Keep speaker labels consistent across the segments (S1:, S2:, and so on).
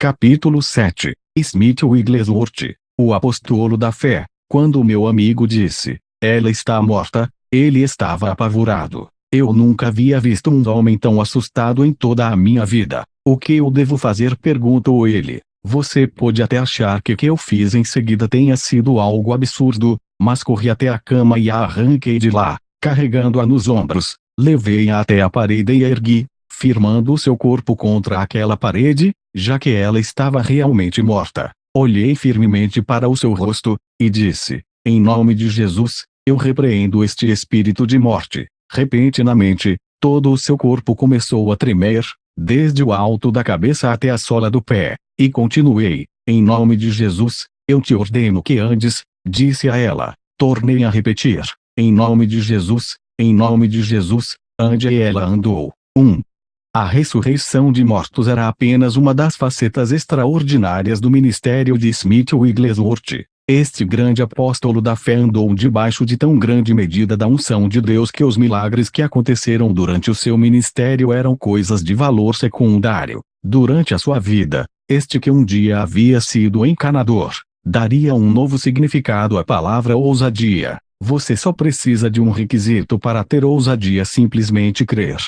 S1: Capítulo 7. Smith Wigglesworth, o apóstolo da fé. Quando meu amigo disse, ela está morta, ele estava apavorado. Eu nunca havia visto um homem tão assustado em toda a minha vida. O que eu devo fazer? Perguntou ele. Você pode até achar que o que eu fiz em seguida tenha sido algo absurdo, mas corri até a cama e a arranquei de lá, carregando-a nos ombros. Levei-a até a parede e a ergui, firmando o seu corpo contra aquela parede, já que ela estava realmente morta. Olhei firmemente para o seu rosto, e disse, em nome de Jesus, eu repreendo este espírito de morte. Repentinamente, todo o seu corpo começou a tremer, desde o alto da cabeça até a sola do pé, e continuei, em nome de Jesus, eu te ordeno que andes, disse a ela. Tornei a repetir, em nome de Jesus, ande, e ela andou. 1. A ressurreição de mortos era apenas uma das facetas extraordinárias do ministério de Smith Wigglesworth. Este grande apóstolo da fé andou debaixo de tão grande medida da unção de Deus que os milagres que aconteceram durante o seu ministério eram coisas de valor secundário. Durante a sua vida, este que um dia havia sido encanador, daria um novo significado à palavra ousadia. Você só precisa de um requisito para ter ousadia: simplesmente crer.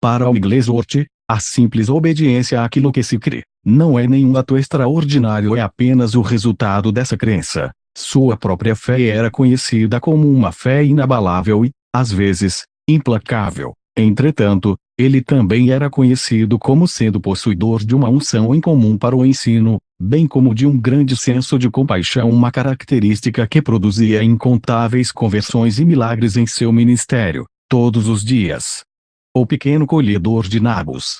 S1: Para Wigglesworth, a simples obediência àquilo que se crê, não é nenhum ato extraordinário, é apenas o resultado dessa crença. Sua própria fé era conhecida como uma fé inabalável e, às vezes, implacável. Entretanto, ele também era conhecido como sendo possuidor de uma unção incomum para o ensino, bem como de um grande senso de compaixão, uma característica que produzia incontáveis conversões e milagres em seu ministério, todos os dias. O pequeno colhedor de nabos.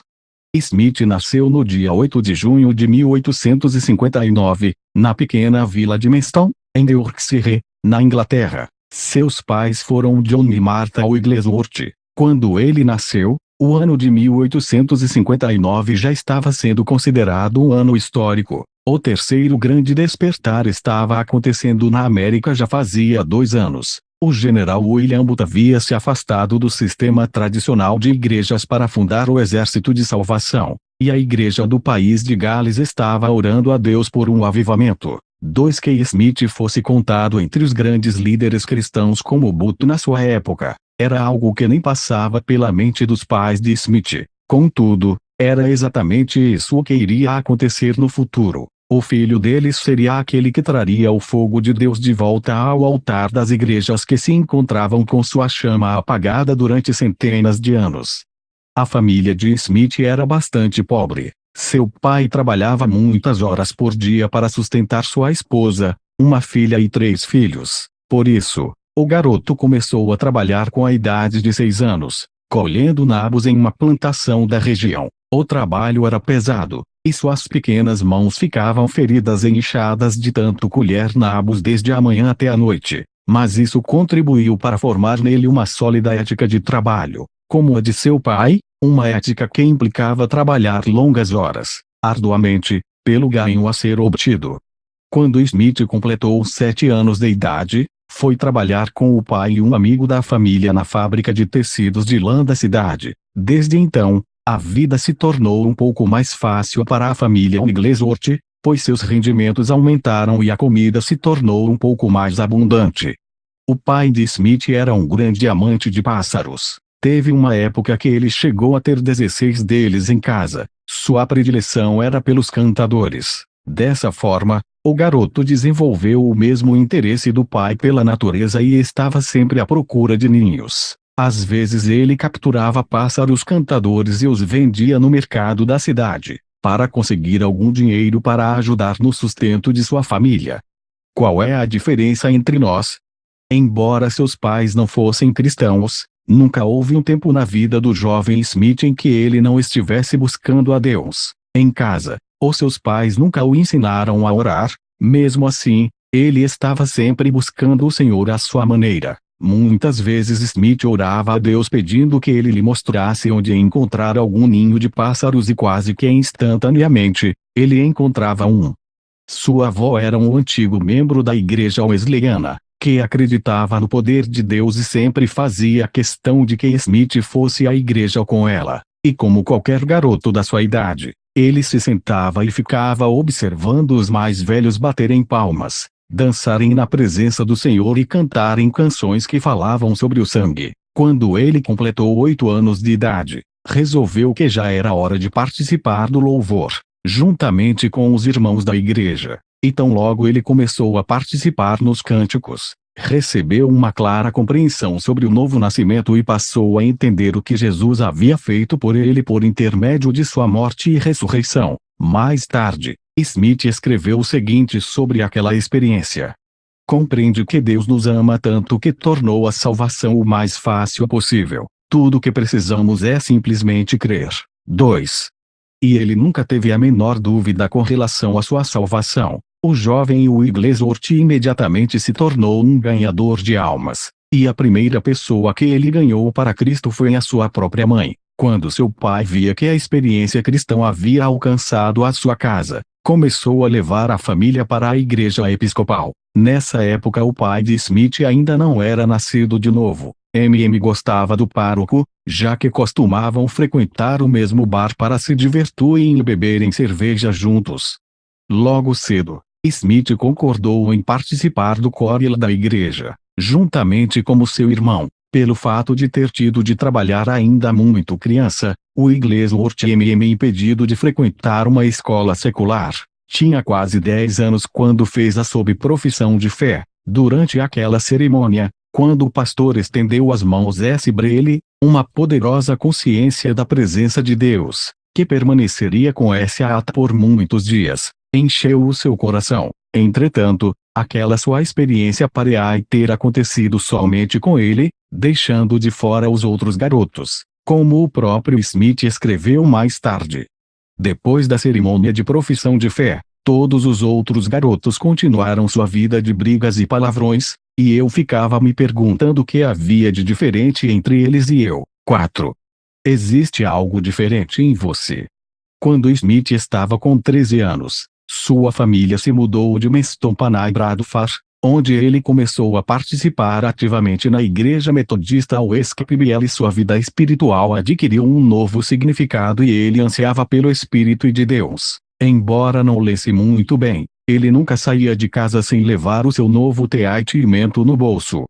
S1: Smith nasceu no dia 8 de junho de 1859, na pequena vila de Meston, em Yorkshire, na Inglaterra. Seus pais foram John e Martha Wigglesworth. Quando ele nasceu, o ano de 1859 já estava sendo considerado um ano histórico. O terceiro grande despertar estava acontecendo na América já fazia 2 anos. O general William Booth havia se afastado do sistema tradicional de igrejas para fundar o Exército de Salvação, e a igreja do país de Gales estava orando a Deus por um avivamento. 2. Que Smith fosse contado entre os grandes líderes cristãos como Booth na sua época, era algo que nem passava pela mente dos pais de Smith. Contudo, era exatamente isso o que iria acontecer no futuro. O filho deles seria aquele que traria o fogo de Deus de volta ao altar das igrejas que se encontravam com sua chama apagada durante centenas de anos. A família de Smith era bastante pobre. Seu pai trabalhava muitas horas por dia para sustentar sua esposa, uma filha e 3 filhos. Por isso, o garoto começou a trabalhar com a idade de 6 anos, colhendo nabos em uma plantação da região. O trabalho era pesado, e suas pequenas mãos ficavam feridas e inchadas de tanto colher nabos desde a manhã até a noite. Mas isso contribuiu para formar nele uma sólida ética de trabalho, como a de seu pai, uma ética que implicava trabalhar longas horas, arduamente, pelo ganho a ser obtido. Quando Smith completou 7 anos de idade, foi trabalhar com o pai e um amigo da família na fábrica de tecidos de lã da cidade. Desde então, a vida se tornou um pouco mais fácil para a família Wigglesworth, pois seus rendimentos aumentaram e a comida se tornou um pouco mais abundante. O pai de Smith era um grande amante de pássaros. Teve uma época que ele chegou a ter 16 deles em casa. Sua predileção era pelos cantadores. Dessa forma, o garoto desenvolveu o mesmo interesse do pai pela natureza e estava sempre à procura de ninhos. Às vezes ele capturava pássaros cantadores e os vendia no mercado da cidade, para conseguir algum dinheiro para ajudar no sustento de sua família. Qual é a diferença entre nós? Embora seus pais não fossem cristãos, nunca houve um tempo na vida do jovem Smith em que ele não estivesse buscando a Deus. Em casa, os seus pais nunca o ensinaram a orar, mesmo assim, ele estava sempre buscando o Senhor à sua maneira. Muitas vezes Smith orava a Deus pedindo que ele lhe mostrasse onde encontrar algum ninho de pássaros e quase que instantaneamente, ele encontrava um. Sua avó era um antigo membro da igreja wesleyana, que acreditava no poder de Deus e sempre fazia questão de que Smith fosse à igreja com ela. E como qualquer garoto da sua idade, Ele se sentava e ficava observando os mais velhos baterem palmas, dançarem na presença do Senhor e cantarem canções que falavam sobre o sangue. Quando ele completou 8 anos de idade, resolveu que já era hora de participar do louvor, juntamente com os irmãos da igreja. E tão logo ele começou a participar nos cânticos, recebeu uma clara compreensão sobre o novo nascimento e passou a entender o que Jesus havia feito por ele por intermédio de sua morte e ressurreição. Mais tarde, Smith escreveu o seguinte sobre aquela experiência: compreende que Deus nos ama tanto que tornou a salvação o mais fácil possível. Tudo o que precisamos é simplesmente crer. 2. E ele nunca teve a menor dúvida com relação à sua salvação. O jovem Wigglesworth imediatamente se tornou um ganhador de almas, e a primeira pessoa que ele ganhou para Cristo foi a sua própria mãe. Quando seu pai via que a experiência cristã havia alcançado a sua casa, começou a levar a família para a igreja episcopal. Nessa época o pai de Smith ainda não era nascido de novo. Gostava do pároco, já que costumavam frequentar o mesmo bar para se divertirem e beberem cerveja juntos. Logo cedo, Smith concordou em participar do córil da igreja, juntamente com seu irmão. Pelo fato de ter tido de trabalhar ainda muito criança, Wigglesworth impedido de frequentar uma escola secular. Tinha quase 10 anos quando fez a sob profissão de fé. Durante aquela cerimônia, quando o pastor estendeu as mãos sobre ele, uma poderosa consciência da presença de Deus, que permaneceria com essa por muitos dias, encheu o seu coração. Entretanto, aquela sua experiência parecia ter acontecido somente com ele, deixando de fora os outros garotos, como o próprio Smith escreveu mais tarde. Depois da cerimônia de profissão de fé, todos os outros garotos continuaram sua vida de brigas e palavrões, e eu ficava me perguntando o que havia de diferente entre eles e eu. 4. Existe algo diferente em você. Quando Smith estava com 13 anos, sua família se mudou de Meston para Bradford, onde ele começou a participar ativamente na igreja metodista Westcliff e sua vida espiritual adquiriu um novo significado e ele ansiava pelo Espírito de Deus. Embora não lesse muito bem, ele nunca saía de casa sem levar o seu novo teatimento no bolso.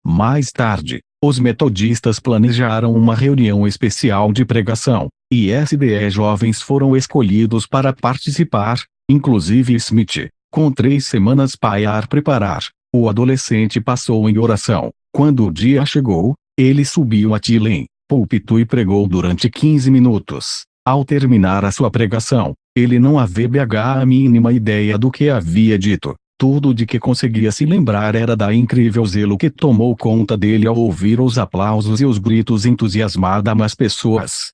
S1: Mais tarde, os metodistas planejaram uma reunião especial de pregação, e 10 jovens foram escolhidos para participar, inclusive Smith. Com 3 semanas para preparar, o adolescente passou em oração. Quando o dia chegou, ele subiu a Tilem, púlpito e pregou durante 15 minutos. Ao terminar a sua pregação, ele não havia a mínima ideia do que havia dito. Tudo de que conseguia se lembrar era da incrível zelo que tomou conta dele ao ouvir os aplausos e os gritos entusiasmados das pessoas.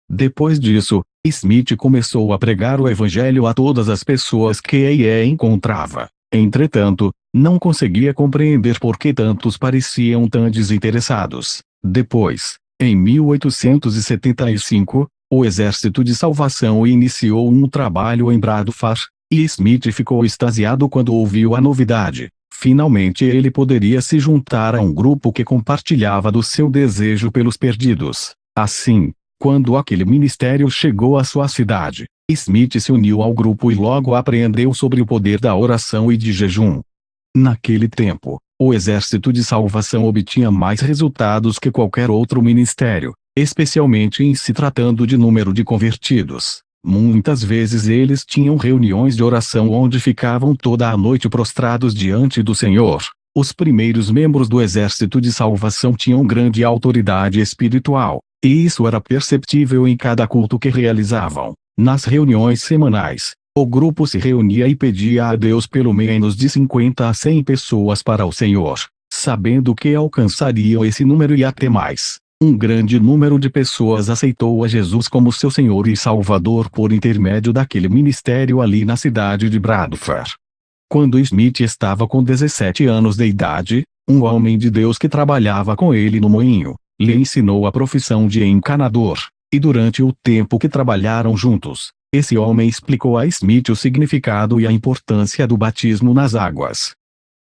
S1: Depois disso, Smith começou a pregar o evangelho a todas as pessoas que encontrava. Entretanto, não conseguia compreender por que tantos pareciam tão desinteressados. Depois, em 1875, o Exército de Salvação iniciou um trabalho em Bradford, e Smith ficou extasiado quando ouviu a novidade. Finalmente ele poderia se juntar a um grupo que compartilhava do seu desejo pelos perdidos. Assim, quando aquele ministério chegou à sua cidade, Smith se uniu ao grupo e logo aprendeu sobre o poder da oração e de jejum. Naquele tempo, o Exército de Salvação obtinha mais resultados que qualquer outro ministério, especialmente em se tratando de número de convertidos. Muitas vezes eles tinham reuniões de oração onde ficavam toda a noite prostrados diante do Senhor. Os primeiros membros do Exército de Salvação tinham grande autoridade espiritual, e isso era perceptível em cada culto que realizavam. Nas reuniões semanais, o grupo se reunia e pedia a Deus pelo menos de 50 a 100 pessoas para o Senhor, sabendo que alcançariam esse número e até mais. Um grande número de pessoas aceitou a Jesus como seu Senhor e Salvador por intermédio daquele ministério ali na cidade de Bradford. Quando Smith estava com 17 anos de idade, um homem de Deus que trabalhava com ele no moinho, lhe ensinou a profissão de encanador, e durante o tempo que trabalharam juntos, esse homem explicou a Smith o significado e a importância do batismo nas águas.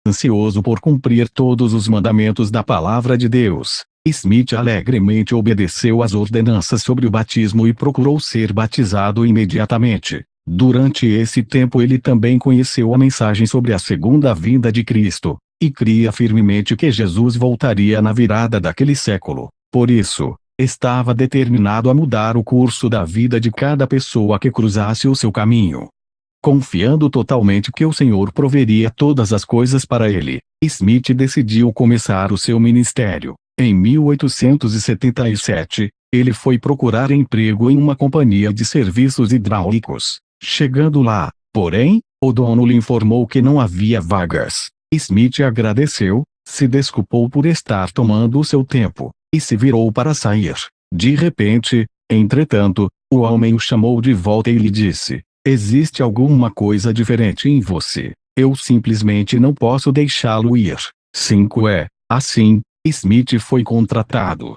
S1: Ansioso por cumprir todos os mandamentos da palavra de Deus, Smith alegremente obedeceu às ordenanças sobre o batismo e procurou ser batizado imediatamente. Durante esse tempo ele também conheceu a mensagem sobre a segunda vinda de Cristo, e cria firmemente que Jesus voltaria na virada daquele século. Por isso, estava determinado a mudar o curso da vida de cada pessoa que cruzasse o seu caminho. Confiando totalmente que o Senhor proveria todas as coisas para ele, Smith decidiu começar o seu ministério. Em 1877, ele foi procurar emprego em uma companhia de serviços hidráulicos. Chegando lá, porém, o dono lhe informou que não havia vagas. Smith agradeceu, se desculpou por estar tomando o seu tempo, e se virou para sair. De repente, entretanto, o homem o chamou de volta e lhe disse: "Existe alguma coisa diferente em você. Eu simplesmente não posso deixá-lo ir." 5 Assim, Smith foi contratado.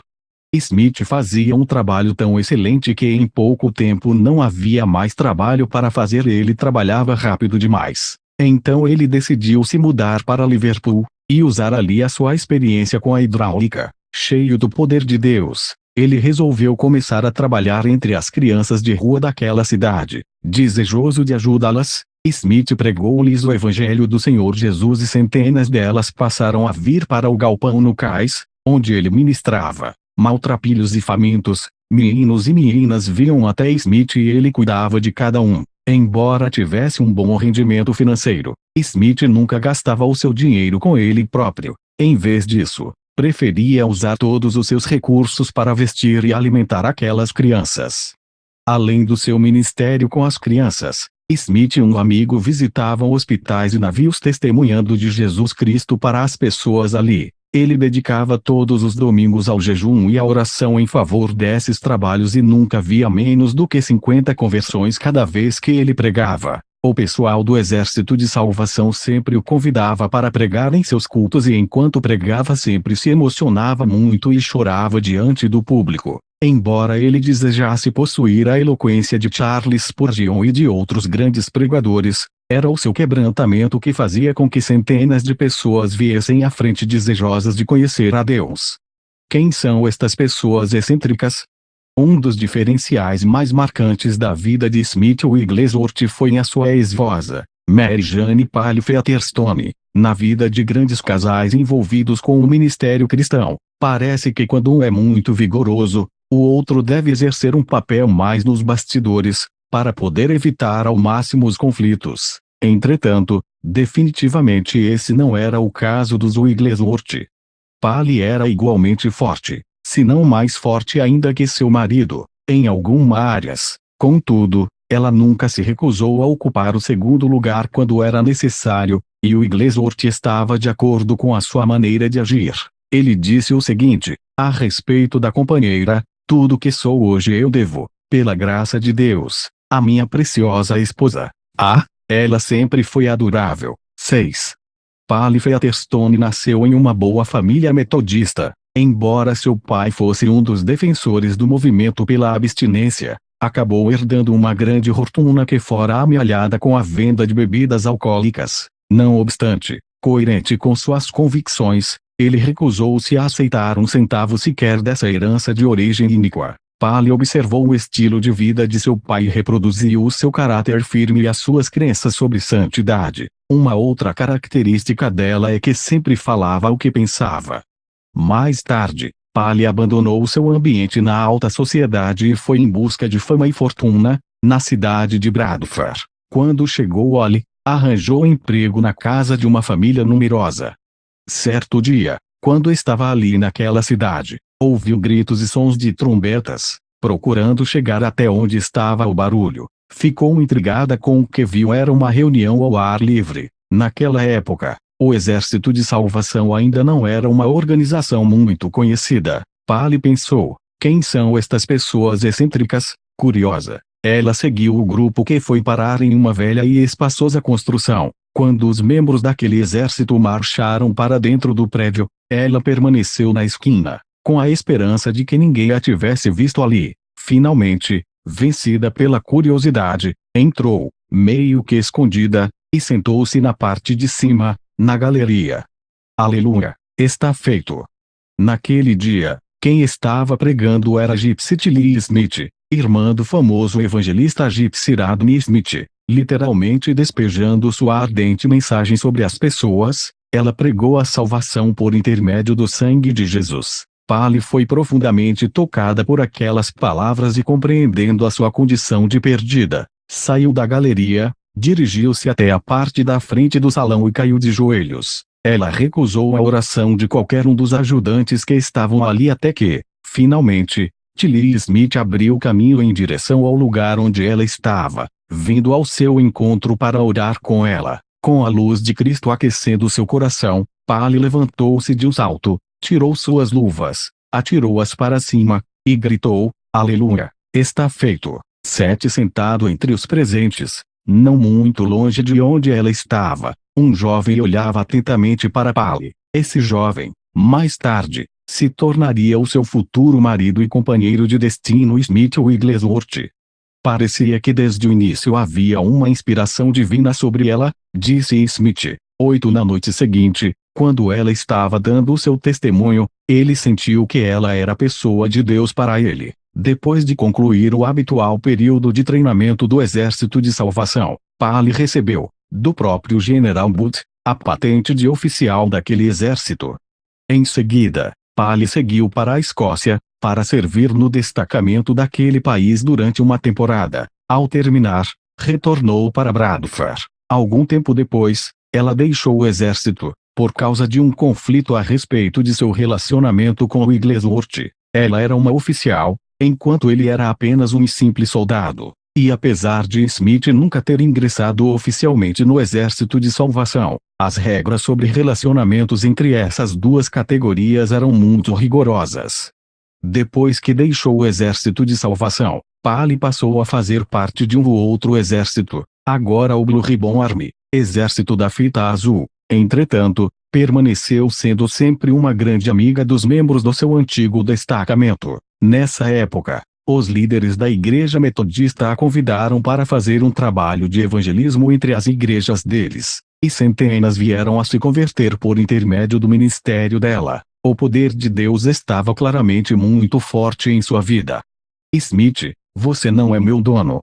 S1: Smith fazia um trabalho tão excelente que em pouco tempo não havia mais trabalho para fazer. Ele trabalhava rápido demais. Então ele decidiu se mudar para Liverpool, e usar ali a sua experiência com a hidráulica. Cheio do poder de Deus, ele resolveu começar a trabalhar entre as crianças de rua daquela cidade. Desejoso de ajudá-las, Smith pregou-lhes o Evangelho do Senhor Jesus e centenas delas passaram a vir para o galpão no cais, onde ele ministrava. Maltrapilhos e famintos, meninos e meninas vinham até Smith e ele cuidava de cada um. Embora tivesse um bom rendimento financeiro, Smith nunca gastava o seu dinheiro com ele próprio. Em vez disso, preferia usar todos os seus recursos para vestir e alimentar aquelas crianças. Além do seu ministério com as crianças, Smith e um amigo visitavam hospitais e navios testemunhando de Jesus Cristo para as pessoas ali. Ele dedicava todos os domingos ao jejum e à oração em favor desses trabalhos e nunca via menos do que 50 conversões cada vez que ele pregava. O pessoal do Exército de Salvação sempre o convidava para pregar em seus cultos e enquanto pregava sempre se emocionava muito e chorava diante do público. Embora ele desejasse possuir a eloquência de Charles Spurgeon e de outros grandes pregadores, era o seu quebrantamento que fazia com que centenas de pessoas viessem à frente desejosas de conhecer a Deus. Quem são estas pessoas excêntricas? Um dos diferenciais mais marcantes da vida de Smith Wigglesworth foi a sua esposa, Mary Jane Pfefferstone. Na vida de grandes casais envolvidos com o ministério cristão, parece que quando um é muito vigoroso, o outro deve exercer um papel mais nos bastidores, para poder evitar ao máximo os conflitos. Entretanto, definitivamente esse não era o caso dos Wigglesworth. Polly era igualmente forte, se não mais forte ainda que seu marido, em algumas áreas. Contudo, ela nunca se recusou a ocupar o segundo lugar quando era necessário, e Wigglesworth estava de acordo com a sua maneira de agir. Ele disse o seguinte, a respeito da companheira: "Tudo que sou hoje eu devo, pela graça de Deus, a minha preciosa esposa. Ela sempre foi adorável." 6. Polly Featherstone nasceu em uma boa família metodista. Embora seu pai fosse um dos defensores do movimento pela abstinência, acabou herdando uma grande fortuna que fora amealhada com a venda de bebidas alcoólicas. Não obstante, coerente com suas convicções, ele recusou-se a aceitar um centavo sequer dessa herança de origem iníqua. Polly observou o estilo de vida de seu pai e reproduziu o seu caráter firme e as suas crenças sobre santidade. Uma outra característica dela é que sempre falava o que pensava. Mais tarde, Polly abandonou seu ambiente na alta sociedade e foi em busca de fama e fortuna, na cidade de Bradford. Quando chegou ali, arranjou emprego na casa de uma família numerosa. Certo dia, quando estava ali naquela cidade, ouviu gritos e sons de trombetas. Procurando chegar até onde estava o barulho, ficou intrigada com o que viu. Era uma reunião ao ar livre. Naquela época, o Exército de Salvação ainda não era uma organização muito conhecida. Polly pensou, quem são estas pessoas excêntricas? Curiosa, ela seguiu o grupo que foi parar em uma velha e espaçosa construção. Quando os membros daquele exército marcharam para dentro do prédio, ela permaneceu na esquina, com a esperança de que ninguém a tivesse visto ali. Finalmente, vencida pela curiosidade, entrou, meio que escondida, e sentou-se na parte de cima, na galeria. Aleluia! Está feito! Naquele dia, quem estava pregando era Gypsy Tilly Smith, irmã do famoso evangelista Gypsy Radney Smith. Literalmente despejando sua ardente mensagem sobre as pessoas, ela pregou a salvação por intermédio do sangue de Jesus. Polly foi profundamente tocada por aquelas palavras e, compreendendo a sua condição de perdida, saiu da galeria, dirigiu-se até a parte da frente do salão e caiu de joelhos. Ela recusou a oração de qualquer um dos ajudantes que estavam ali até que, finalmente, Tilly Smith abriu caminho em direção ao lugar onde ela estava, vindo ao seu encontro para orar com ela. Com a luz de Cristo aquecendo seu coração, Polly levantou-se de um salto, tirou suas luvas, atirou-as para cima, e gritou: Aleluia! Está feito. Sete sentado entre os presentes, não muito longe de onde ela estava, um jovem olhava atentamente para Polly. Esse jovem, mais tarde, se tornaria o seu futuro marido e companheiro de destino, Smith Wigglesworth. Parecia que desde o início havia uma inspiração divina sobre ela, disse Smith. 8 Na noite seguinte, quando ela estava dando o seu testemunho, ele sentiu que ela era a pessoa de Deus para ele. Depois de concluir o habitual período de treinamento do Exército de Salvação, Polly recebeu, do próprio General Booth, a patente de oficial daquele exército. Em seguida, Polly seguiu para a Escócia, para servir no destacamento daquele país durante uma temporada. Ao terminar, retornou para Bradford. Algum tempo depois, ela deixou o exército, por causa de um conflito a respeito de seu relacionamento com Wigglesworth. Ela era uma oficial, enquanto ele era apenas um simples soldado. E apesar de Smith nunca ter ingressado oficialmente no Exército de Salvação, as regras sobre relacionamentos entre essas duas categorias eram muito rigorosas. Depois que deixou o Exército de Salvação, Polly passou a fazer parte de um outro exército, agora o Blue Ribbon Army, Exército da Fita Azul. Entretanto, permaneceu sendo sempre uma grande amiga dos membros do seu antigo destacamento. Nessa época, os líderes da Igreja Metodista a convidaram para fazer um trabalho de evangelismo entre as igrejas deles, e centenas vieram a se converter por intermédio do ministério dela. O poder de Deus estava claramente muito forte em sua vida. Smith, você não é meu dono.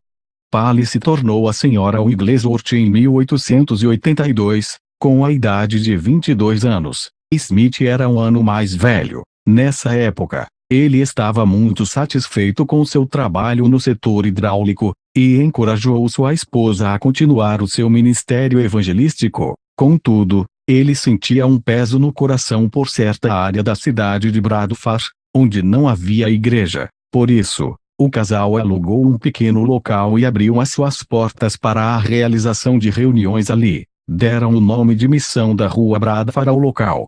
S1: Polly se tornou a Sra. Wigglesworth em 1882, com a idade de 22 anos. Smith era um ano mais velho. Nessa época, ele estava muito satisfeito com seu trabalho no setor hidráulico, e encorajou sua esposa a continuar o seu ministério evangelístico. Contudo, ele sentia um peso no coração por certa área da cidade de Bradford, onde não havia igreja. Por isso, o casal alugou um pequeno local e abriu as suas portas para a realização de reuniões ali. Deram o nome de Missão da Rua Bradford ao local.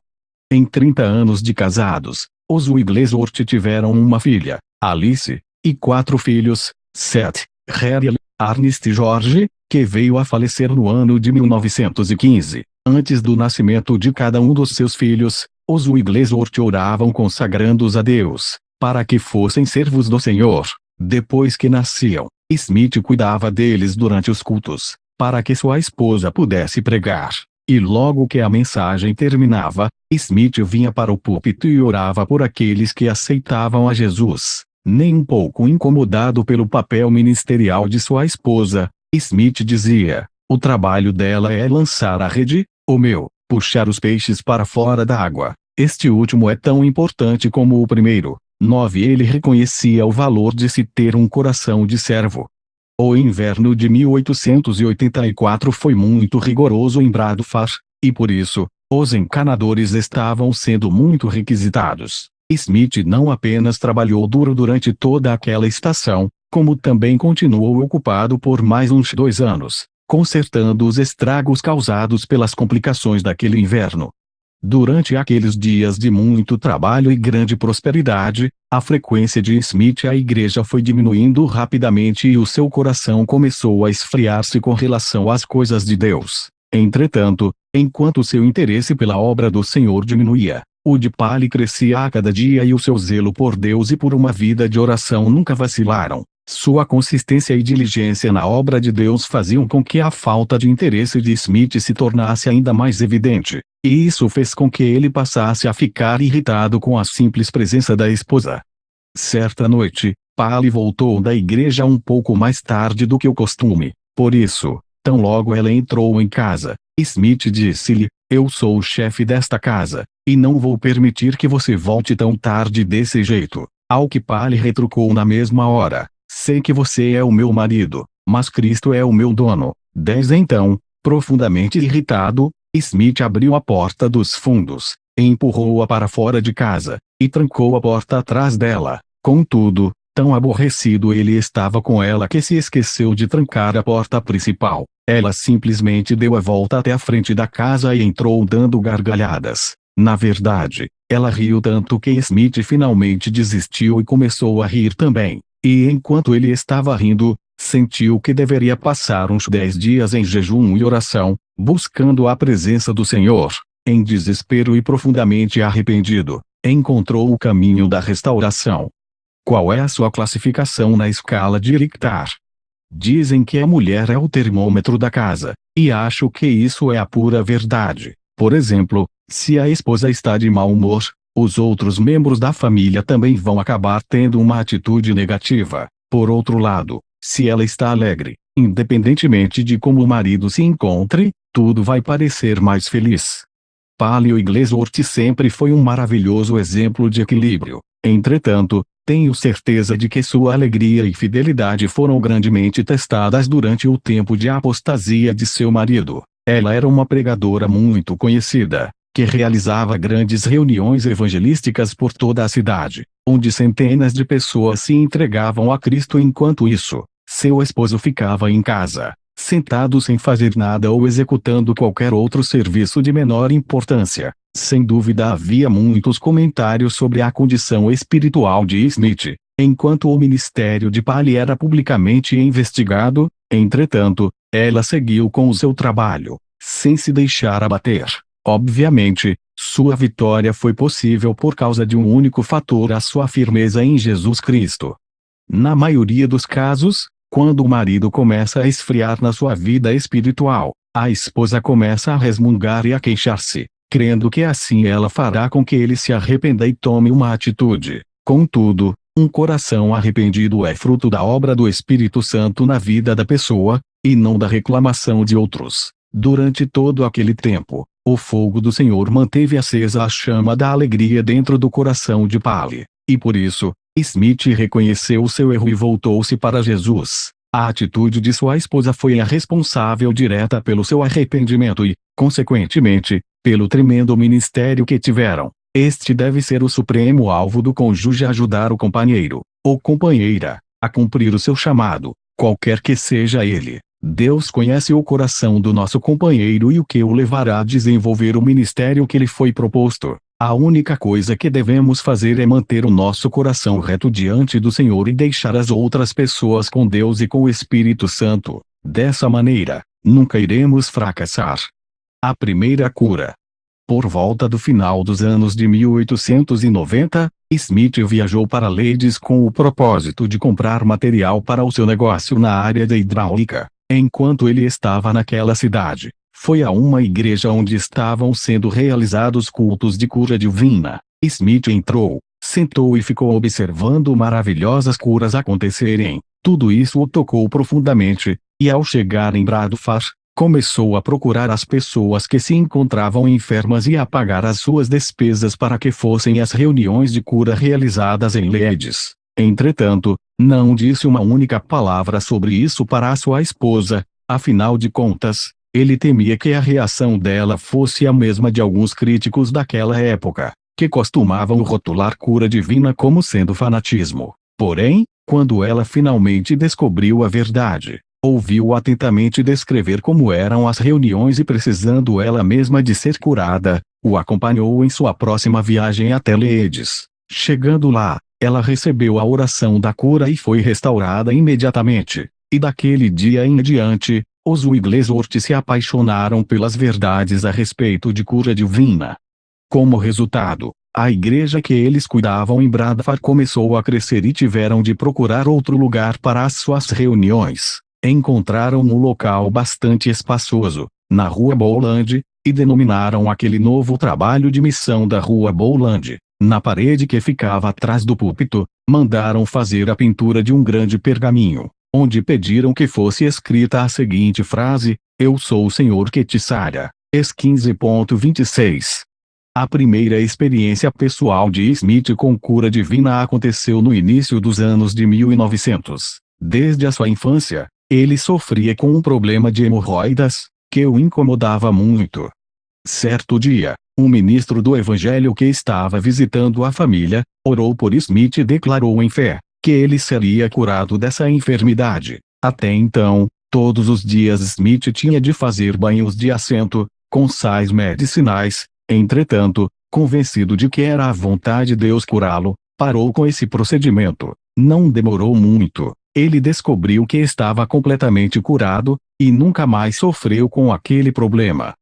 S1: Em 30 anos de casados, os Wigglesworth tiveram uma filha, Alice, e 4 filhos, Seth, Harry, Ernest e George, que veio a falecer no ano de 1915. Antes do nascimento de cada um dos seus filhos, os Wigglesworth oravam consagrando-os a Deus, para que fossem servos do Senhor. Depois que nasciam, Smith cuidava deles durante os cultos, para que sua esposa pudesse pregar. E logo que a mensagem terminava, Smith vinha para o púlpito e orava por aqueles que aceitavam a Jesus. Nem um pouco incomodado pelo papel ministerial de sua esposa, Smith dizia: o trabalho dela é lançar a rede, o meu, puxar os peixes para fora da água. Este último é tão importante como o primeiro. 9 Ele reconhecia o valor de se ter um coração de servo. O inverno de 1884 foi muito rigoroso em Bradford, e por isso, os encanadores estavam sendo muito requisitados. Smith não apenas trabalhou duro durante toda aquela estação, como também continuou ocupado por mais uns 2 anos, consertando os estragos causados pelas complicações daquele inverno. Durante aqueles dias de muito trabalho e grande prosperidade, a frequência de Smith à igreja foi diminuindo rapidamente e o seu coração começou a esfriar-se com relação às coisas de Deus. Entretanto, enquanto seu interesse pela obra do Senhor diminuía, o de Polly crescia a cada dia e o seu zelo por Deus e por uma vida de oração nunca vacilaram. Sua consistência e diligência na obra de Deus faziam com que a falta de interesse de Smith se tornasse ainda mais evidente, e isso fez com que ele passasse a ficar irritado com a simples presença da esposa. Certa noite, Polly voltou da igreja um pouco mais tarde do que o costume. Por isso, tão logo ela entrou em casa, Smith disse-lhe: "Eu sou o chefe desta casa, e não vou permitir que você volte tão tarde desse jeito." Ao que Polly retrucou na mesma hora: "Sei que você é o meu marido, mas Cristo é o meu dono." 10 Então, profundamente irritado, Smith abriu a porta dos fundos, empurrou-a para fora de casa, e trancou a porta atrás dela. Contudo, tão aborrecido ele estava com ela que se esqueceu de trancar a porta principal. Ela simplesmente deu a volta até a frente da casa e entrou dando gargalhadas. Na verdade, ela riu tanto que Smith finalmente desistiu e começou a rir também. E enquanto ele estava rindo, sentiu que deveria passar uns 10 dias em jejum e oração, buscando a presença do Senhor. Em desespero e profundamente arrependido, encontrou o caminho da restauração. Qual é a sua classificação na escala de Richter? Dizem que a mulher é o termômetro da casa, e acho que isso é a pura verdade. Por exemplo, se a esposa está de mau humor, os outros membros da família também vão acabar tendo uma atitude negativa. Por outro lado, se ela está alegre, independentemente de como o marido se encontre, tudo vai parecer mais feliz. Polly Wigglesworth sempre foi um maravilhoso exemplo de equilíbrio. Entretanto, tenho certeza de que sua alegria e fidelidade foram grandemente testadas durante o tempo de apostasia de seu marido. Ela era uma pregadora muito conhecida, que realizava grandes reuniões evangelísticas por toda a cidade, onde centenas de pessoas se entregavam a Cristo. Enquanto isso, seu esposo ficava em casa, sentado sem fazer nada ou executando qualquer outro serviço de menor importância. Sem dúvida havia muitos comentários sobre a condição espiritual de Smith, enquanto o ministério de Polly era publicamente investigado. Entretanto, ela seguiu com o seu trabalho, sem se deixar abater. Obviamente, sua vitória foi possível por causa de um único fator: a sua firmeza em Jesus Cristo. Na maioria dos casos, quando o marido começa a esfriar na sua vida espiritual, a esposa começa a resmungar e a queixar-se, crendo que assim ela fará com que ele se arrependa e tome uma atitude. Contudo, um coração arrependido é fruto da obra do Espírito Santo na vida da pessoa, e não da reclamação de outros. Durante todo aquele tempo, o fogo do Senhor manteve acesa a chama da alegria dentro do coração de Polly, e por isso, Smith reconheceu seu erro e voltou-se para Jesus. A atitude de sua esposa foi a responsável direta pelo seu arrependimento e, consequentemente, pelo tremendo ministério que tiveram. Este deve ser o supremo alvo do cônjuge: ajudar o companheiro, ou companheira, a cumprir o seu chamado, qualquer que seja ele. Deus conhece o coração do nosso companheiro e o que o levará a desenvolver o ministério que lhe foi proposto. A única coisa que devemos fazer é manter o nosso coração reto diante do Senhor e deixar as outras pessoas com Deus e com o Espírito Santo. Dessa maneira, nunca iremos fracassar. A primeira cura. Por volta do final dos anos de 1890, Smith viajou para Leeds com o propósito de comprar material para o seu negócio na área da hidráulica. Enquanto ele estava naquela cidade, foi a uma igreja onde estavam sendo realizados cultos de cura divina. Smith entrou, sentou e ficou observando maravilhosas curas acontecerem. Tudo isso o tocou profundamente, e ao chegar em Bradford, começou a procurar as pessoas que se encontravam enfermas e a pagar as suas despesas para que fossem às reuniões de cura realizadas em Leeds. Entretanto, não disse uma única palavra sobre isso para a sua esposa. Afinal de contas, ele temia que a reação dela fosse a mesma de alguns críticos daquela época, que costumavam rotular cura divina como sendo fanatismo. Porém, quando ela finalmente descobriu a verdade, ouviu atentamente descrever como eram as reuniões e, precisando ela mesma de ser curada, o acompanhou em sua próxima viagem até Leeds. Chegando lá, ela recebeu a oração da cura e foi restaurada imediatamente. E daquele dia em diante, os Wigglesworth se apaixonaram pelas verdades a respeito de cura divina. Como resultado, A igreja que eles cuidavam em Bradford começou a crescer e tiveram de procurar outro lugar para as suas reuniões. Encontraram um local bastante espaçoso, na Rua Bowland, e denominaram aquele novo trabalho de missão da Rua Bowland. Na parede que ficava atrás do púlpito, mandaram fazer a pintura de um grande pergaminho, onde pediram que fosse escrita a seguinte frase: Eu sou o Senhor que te sara. Es 15.26. A primeira experiência pessoal de Smith com cura divina aconteceu no início dos anos de 1900. Desde a sua infância, ele sofria com um problema de hemorroidas, que o incomodava muito. Certo dia, um ministro do evangelho que estava visitando a família, orou por Smith e declarou em fé, que ele seria curado dessa enfermidade. Até então, todos os dias Smith tinha de fazer banhos de assento, com sais medicinais. Entretanto, convencido de que era a vontade de Deus curá-lo, parou com esse procedimento. Não demorou muito, ele descobriu que estava completamente curado, e nunca mais sofreu com aquele problema.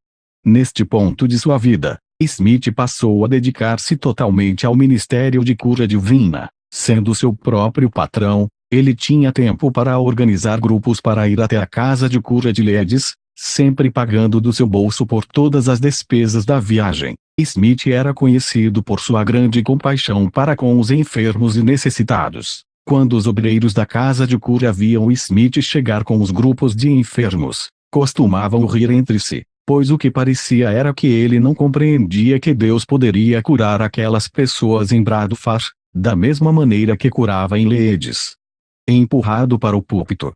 S1: Neste ponto de sua vida, Smith passou a dedicar-se totalmente ao ministério de cura divina. Sendo seu próprio patrão, ele tinha tempo para organizar grupos para ir até a casa de cura de Leeds, sempre pagando do seu bolso por todas as despesas da viagem. Smith era conhecido por sua grande compaixão para com os enfermos e necessitados. Quando os obreiros da casa de cura viam Smith chegar com os grupos de enfermos, costumavam rir entre si, pois o que parecia era que ele não compreendia que Deus poderia curar aquelas pessoas em Bradford, da mesma maneira que curava em Leeds. Empurrado para o púlpito.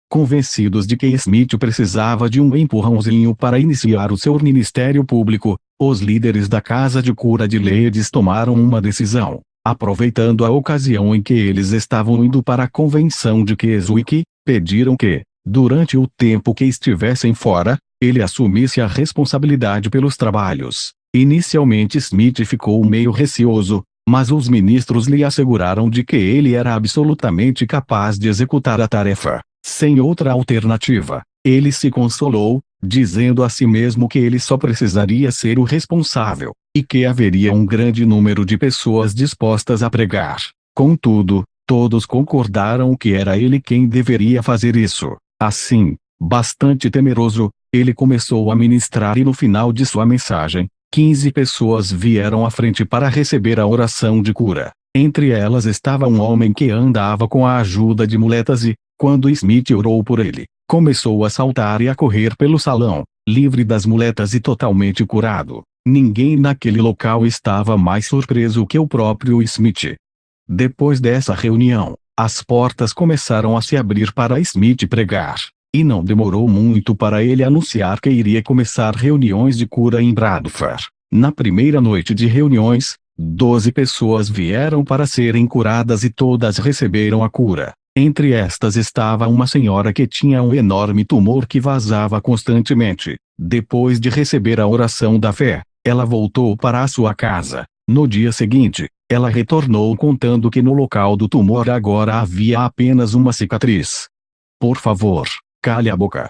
S1: Convencidos de que Smith precisava de um empurrãozinho para iniciar o seu ministério público, os líderes da casa de cura de Leeds tomaram uma decisão. Aproveitando a ocasião em que eles estavam indo para a convenção de Keswick, pediram que, durante o tempo que estivessem fora, ele assumisse a responsabilidade pelos trabalhos. Inicialmente Smith ficou meio receoso, mas os ministros lhe asseguraram de que ele era absolutamente capaz de executar a tarefa. Sem outra alternativa, ele se consolou, dizendo a si mesmo que ele só precisaria ser o responsável, e que haveria um grande número de pessoas dispostas a pregar. Contudo, todos concordaram que era ele quem deveria fazer isso. Assim, bastante temeroso, ele começou a ministrar e no final de sua mensagem, 15 pessoas vieram à frente para receber a oração de cura. Entre elas estava um homem que andava com a ajuda de muletas e, quando Smith orou por ele, começou a saltar e a correr pelo salão, livre das muletas e totalmente curado. Ninguém naquele local estava mais surpreso que o próprio Smith. Depois dessa reunião, as portas começaram a se abrir para Smith pregar, e não demorou muito para ele anunciar que iria começar reuniões de cura em Bradford. Na primeira noite de reuniões, 12 pessoas vieram para serem curadas e todas receberam a cura. Entre estas estava uma senhora que tinha um enorme tumor que vazava constantemente. Depois de receber a oração da fé, ela voltou para a sua casa. No dia seguinte, ela retornou contando que no local do tumor agora havia apenas uma cicatriz. Por favor, cale a boca.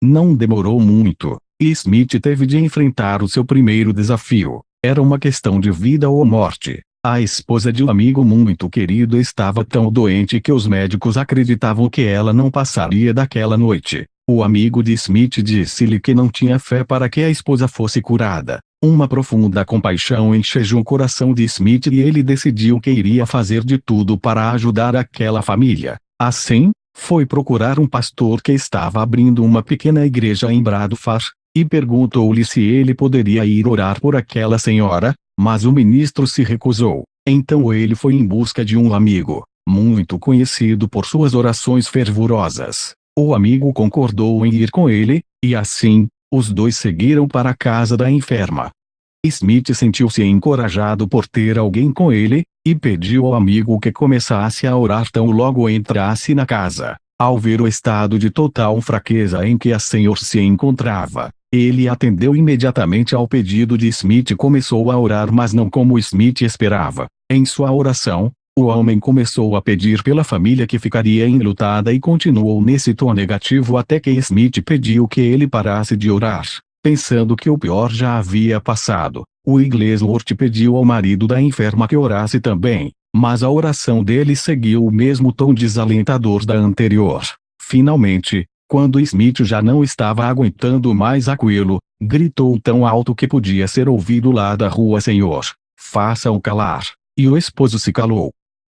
S1: Não demorou muito, e Smith teve de enfrentar o seu primeiro desafio. Era uma questão de vida ou morte. A esposa de um amigo muito querido estava tão doente que os médicos acreditavam que ela não passaria daquela noite. O amigo de Smith disse-lhe que não tinha fé para que a esposa fosse curada. Uma profunda compaixão encheu o coração de Smith e ele decidiu que iria fazer de tudo para ajudar aquela família. Assim, foi procurar um pastor que estava abrindo uma pequena igreja em Bradford, e perguntou-lhe se ele poderia ir orar por aquela senhora, mas o ministro se recusou. Então ele foi em busca de um amigo, muito conhecido por suas orações fervorosas. O amigo concordou em ir com ele, e assim, os dois seguiram para a casa da enferma. Smith sentiu-se encorajado por ter alguém com ele, e pediu ao amigo que começasse a orar tão logo entrasse na casa. Ao ver o estado de total fraqueza em que a senhora se encontrava, ele atendeu imediatamente ao pedido de Smith e começou a orar, mas não como Smith esperava. Em sua oração, o homem começou a pedir pela família que ficaria enlutada e continuou nesse tom negativo até que Smith pediu que ele parasse de orar, pensando que o pior já havia passado. Wigglesworth pediu ao marido da enferma que orasse também, mas a oração dele seguiu o mesmo tom desalentador da anterior. Finalmente, quando Smith já não estava aguentando mais aquilo, gritou tão alto que podia ser ouvido lá da rua: Senhor, faça-o calar. E o esposo se calou.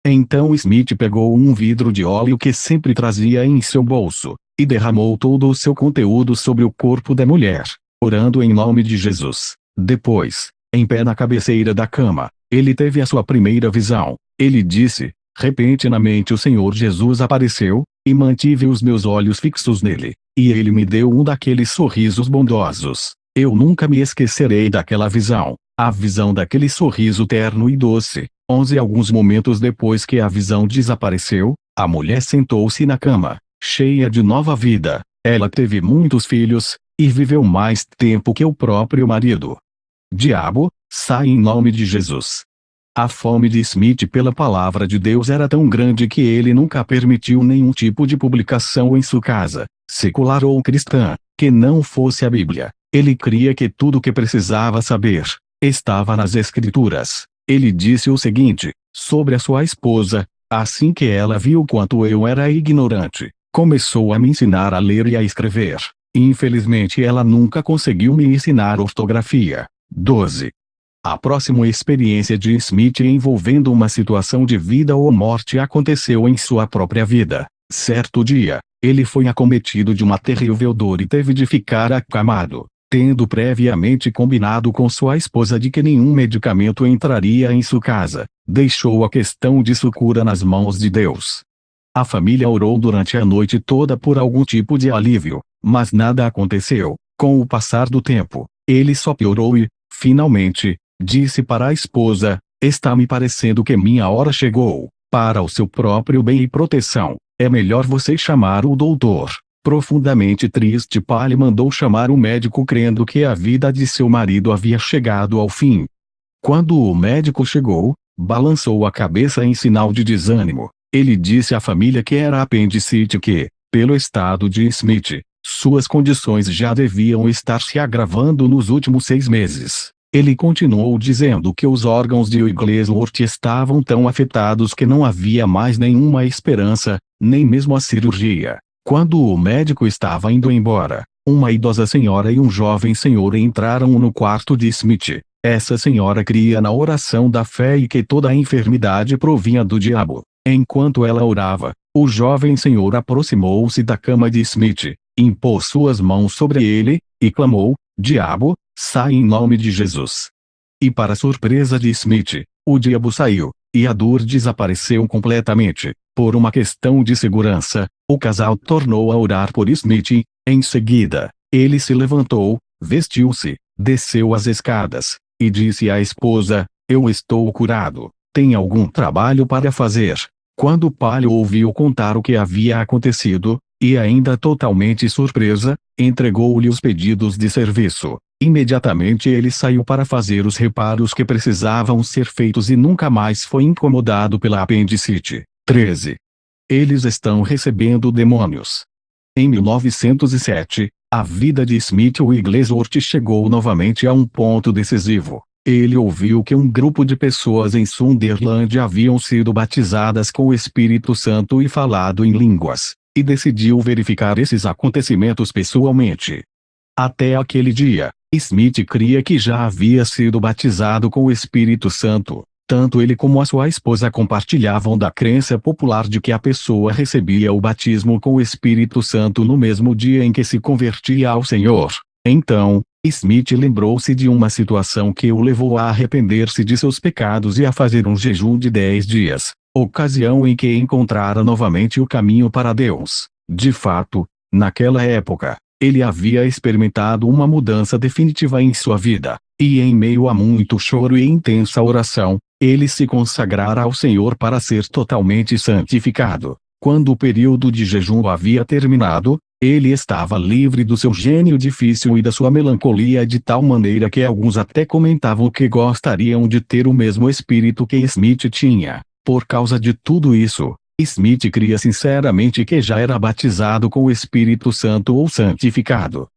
S1: Então Smith pegou um vidro de óleo que sempre trazia em seu bolso, e derramou todo o seu conteúdo sobre o corpo da mulher, orando em nome de Jesus. Depois, em pé na cabeceira da cama, ele teve a sua primeira visão. Ele disse: repentinamente o Senhor Jesus apareceu, e mantive os meus olhos fixos nele, e ele me deu um daqueles sorrisos bondosos. Eu nunca me esquecerei daquela visão, a visão daquele sorriso terno e doce. Alguns momentos depois que a visão desapareceu, a mulher sentou-se na cama, cheia de nova vida. Ela teve muitos filhos, e viveu mais tempo que o próprio marido. Diabo, sai em nome de Jesus. A fome de Smith pela palavra de Deus era tão grande que ele nunca permitiu nenhum tipo de publicação em sua casa, secular ou cristã, que não fosse a Bíblia. Ele cria que tudo o que precisava saber estava nas Escrituras. Ele disse o seguinte sobre a sua esposa: assim que ela viu quanto eu era ignorante, começou a me ensinar a ler e a escrever. Infelizmente ela nunca conseguiu me ensinar ortografia. 12. A próxima experiência de Smith envolvendo uma situação de vida ou morte aconteceu em sua própria vida. Certo dia, ele foi acometido de uma terrível dor e teve de ficar acamado, tendo previamente combinado com sua esposa de que nenhum medicamento entraria em sua casa. Deixou a questão de sua cura nas mãos de Deus. A família orou durante a noite toda por algum tipo de alívio, mas nada aconteceu. Com o passar do tempo, ele só piorou e, finalmente, disse para a esposa: está me parecendo que minha hora chegou. Para o seu próprio bem e proteção, é melhor você chamar o doutor. Profundamente triste, Paley mandou chamar o médico crendo que a vida de seu marido havia chegado ao fim. Quando o médico chegou, balançou a cabeça em sinal de desânimo. Ele disse à família que era apendicite e que, pelo estado de Smith, suas condições já deviam estar se agravando nos últimos 6 meses. Ele continuou dizendo que os órgãos de Wigglesworth estavam tão afetados que não havia mais nenhuma esperança, nem mesmo a cirurgia. Quando o médico estava indo embora, uma idosa senhora e um jovem senhor entraram no quarto de Smith. Essa senhora cria na oração da fé e que toda a enfermidade provinha do diabo. Enquanto ela orava, o jovem senhor aproximou-se da cama de Smith, impôs suas mãos sobre ele, e clamou: diabo, sai em nome de Jesus. E para surpresa de Smith, o diabo saiu, e a dor desapareceu completamente. Por uma questão de segurança, o casal tornou a orar por Smith e, em seguida, ele se levantou, vestiu-se, desceu as escadas, e disse à esposa: eu estou curado. Tem algum trabalho para fazer? Quando Paley ouviu contar o que havia acontecido, e ainda totalmente surpresa, entregou-lhe os pedidos de serviço. Imediatamente ele saiu para fazer os reparos que precisavam ser feitos e nunca mais foi incomodado pela apendicite. 13. Eles estão recebendo demônios. Em 1907, a vida de Smith Wigglesworth chegou novamente a um ponto decisivo. Ele ouviu que um grupo de pessoas em Sunderland haviam sido batizadas com o Espírito Santo e falado em línguas, e decidiu verificar esses acontecimentos pessoalmente. Até aquele dia, Smith cria que já havia sido batizado com o Espírito Santo. Tanto ele como a sua esposa compartilhavam da crença popular de que a pessoa recebia o batismo com o Espírito Santo no mesmo dia em que se convertia ao Senhor. Então, Smith lembrou-se de uma situação que o levou a arrepender-se de seus pecados e a fazer um jejum de 10 dias, ocasião em que encontrara novamente o caminho para Deus. De fato, naquela época, ele havia experimentado uma mudança definitiva em sua vida, e em meio a muito choro e intensa oração, ele se consagrara ao Senhor para ser totalmente santificado. Quando o período de jejum havia terminado, ele estava livre do seu gênio difícil e da sua melancolia de tal maneira que alguns até comentavam que gostariam de ter o mesmo espírito que Smith tinha. Por causa de tudo isso, Smith cria sinceramente que já era batizado com o Espírito Santo ou santificado.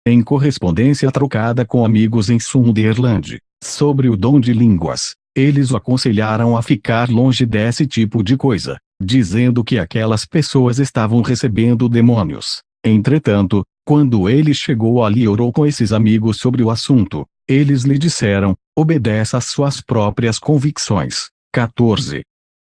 S1: Em correspondência trocada com amigos em Sunderland, sobre o dom de línguas. Eles o aconselharam a ficar longe desse tipo de coisa, dizendo que aquelas pessoas estavam recebendo demônios. Entretanto, quando ele chegou ali e orou com esses amigos sobre o assunto, eles lhe disseram: obedeça às suas próprias convicções. 14.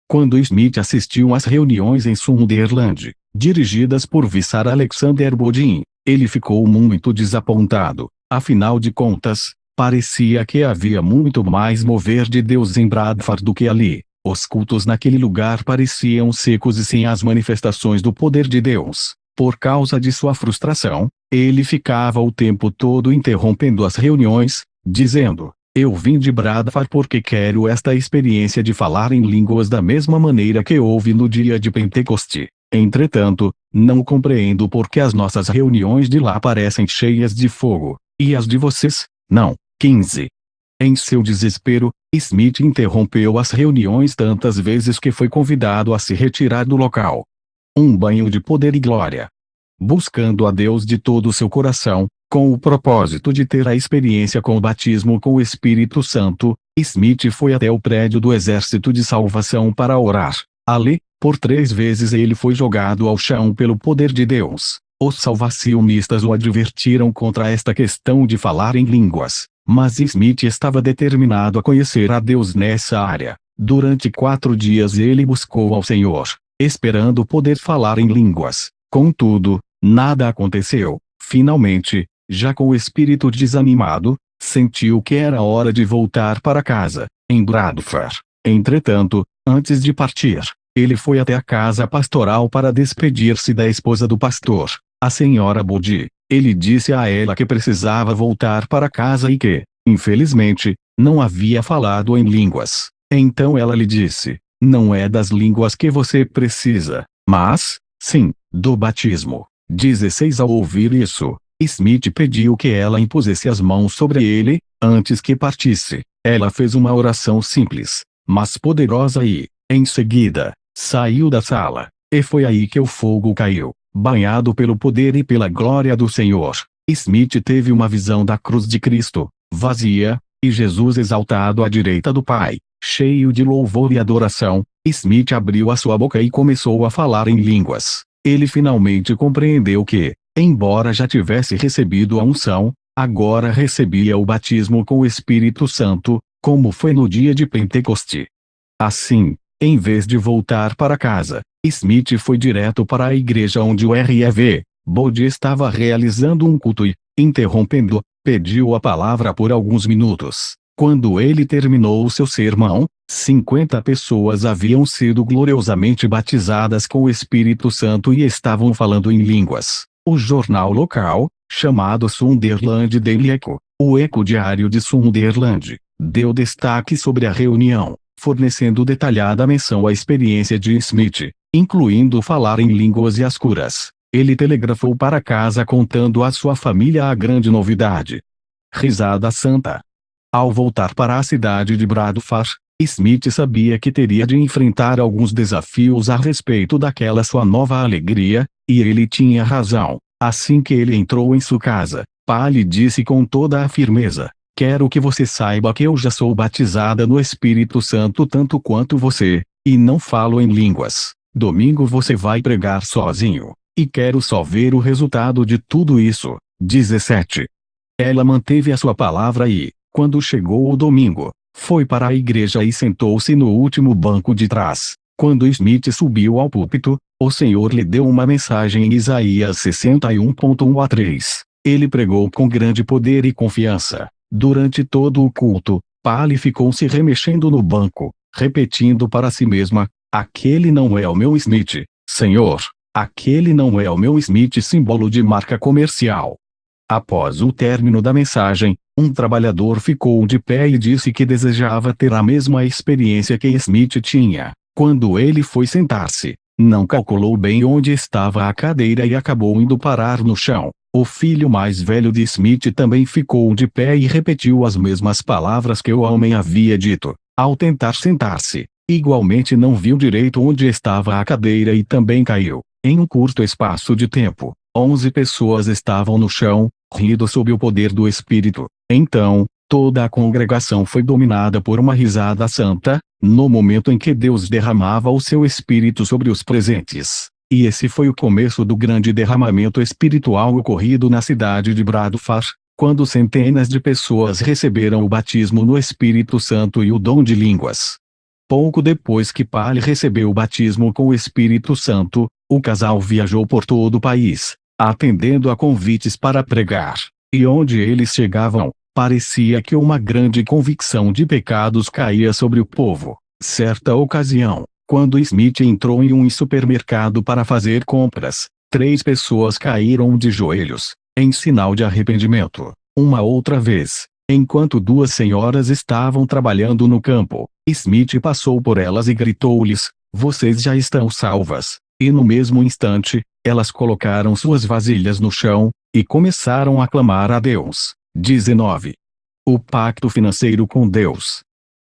S1: Quando Smith assistiu às reuniões em Sunderland, dirigidas por Vicar Alexander Bodin, ele ficou muito desapontado. Afinal de contas, parecia que havia muito mais mover de Deus em Bradford do que ali. Os cultos naquele lugar pareciam secos e sem as manifestações do poder de Deus. Por causa de sua frustração, ele ficava o tempo todo interrompendo as reuniões, dizendo: eu vim de Bradford porque quero esta experiência de falar em línguas da mesma maneira que houve no dia de Pentecoste. Entretanto, não compreendo por que as nossas reuniões de lá parecem cheias de fogo, e as de vocês, não. 15. Em seu desespero, Smith interrompeu as reuniões tantas vezes que foi convidado a se retirar do local. Um banho de poder e glória. Buscando a Deus de todo o seu coração, com o propósito de ter a experiência com o batismo com o Espírito Santo, Smith foi até o prédio do Exército de Salvação para orar. Ali, por 3 vezes ele foi jogado ao chão pelo poder de Deus. Os salvacionistas o advertiram contra esta questão de falar em línguas, mas Smith estava determinado a conhecer a Deus nessa área. Durante 4 dias ele buscou ao Senhor, esperando poder falar em línguas. Contudo, nada aconteceu. Finalmente, já com o espírito desanimado, sentiu que era hora de voltar para casa, em Bradford. Entretanto, antes de partir, ele foi até a casa pastoral para despedir-se da esposa do pastor, a senhora Bodin. Ele disse a ela que precisava voltar para casa e que, infelizmente, não havia falado em línguas. Então ela lhe disse: não é das línguas que você precisa, mas, sim, do batismo. 16. Ao ouvir isso, Smith pediu que ela impusesse as mãos sobre ele, antes que partisse. Ela fez uma oração simples, mas poderosa e, em seguida, saiu da sala. E foi aí que o fogo caiu. Banhado pelo poder e pela glória do Senhor, Smith teve uma visão da cruz de Cristo, vazia, e Jesus exaltado à direita do Pai. Cheio de louvor e adoração, Smith abriu a sua boca e começou a falar em línguas. Ele finalmente compreendeu que, embora já tivesse recebido a unção, agora recebia o batismo com o Espírito Santo, como foi no dia de Pentecoste. Assim, em vez de voltar para casa, Smith foi direto para a igreja onde o R.E.V. Bodin estava realizando um culto e, interrompendo, pediu a palavra por alguns minutos. Quando ele terminou o seu sermão, 50 pessoas haviam sido gloriosamente batizadas com o Espírito Santo e estavam falando em línguas. O jornal local, chamado Sunderland Daily Echo, o Eco Diário de Sunderland, deu destaque sobre a reunião, fornecendo detalhada menção à experiência de Smith, incluindo falar em línguas e as curas. Ele telegrafou para casa contando à sua família a grande novidade. Risada santa. Ao voltar para a cidade de Bradford, Smith sabia que teria de enfrentar alguns desafios a respeito daquela sua nova alegria, e ele tinha razão. Assim que ele entrou em sua casa, Pa lhe disse com toda a firmeza: quero que você saiba que eu já sou batizada no Espírito Santo tanto quanto você, e não falo em línguas. Domingo você vai pregar sozinho, e quero só ver o resultado de tudo isso. 17. Ela manteve a sua palavra e, quando chegou o domingo, foi para a igreja e sentou-se no último banco de trás. Quando Smith subiu ao púlpito, o Senhor lhe deu uma mensagem em Isaías 61:1 a 3. Ele pregou com grande poder e confiança. Durante todo o culto, Pali ficou se remexendo no banco, repetindo para si mesma: aquele não é o meu Smith, Senhor. Aquele não é o meu Smith, símbolo de marca comercial. Após o término da mensagem, um trabalhador ficou de pé e disse que desejava ter a mesma experiência que Smith tinha. Quando ele foi sentar-se, não calculou bem onde estava a cadeira e acabou indo parar no chão. O filho mais velho de Smith também ficou de pé e repetiu as mesmas palavras que o homem havia dito. Ao tentar sentar-se, igualmente não viu direito onde estava a cadeira e também caiu. Em um curto espaço de tempo, 11 pessoas estavam no chão, rindo sob o poder do Espírito. Então, Toda a congregação foi dominada por uma risada santa, no momento em que Deus derramava o seu espírito sobre os presentes. E esse foi o começo do grande derramamento espiritual ocorrido na cidade de Bradford, quando centenas de pessoas receberam o batismo no Espírito Santo e o dom de línguas. Pouco depois que Paley recebeu o batismo com o Espírito Santo, o casal viajou por todo o país, atendendo a convites para pregar. E onde eles chegavam, parecia que uma grande convicção de pecados caía sobre o povo. Certa ocasião, quando Smith entrou em um supermercado para fazer compras, 3 pessoas caíram de joelhos, em sinal de arrependimento. Uma outra vez, enquanto 2 senhoras estavam trabalhando no campo, Smith passou por elas e gritou-lhes: "Vocês já estão salvas." E no mesmo instante, elas colocaram suas vasilhas no chão, e começaram a clamar a Deus. 19. O pacto financeiro com Deus.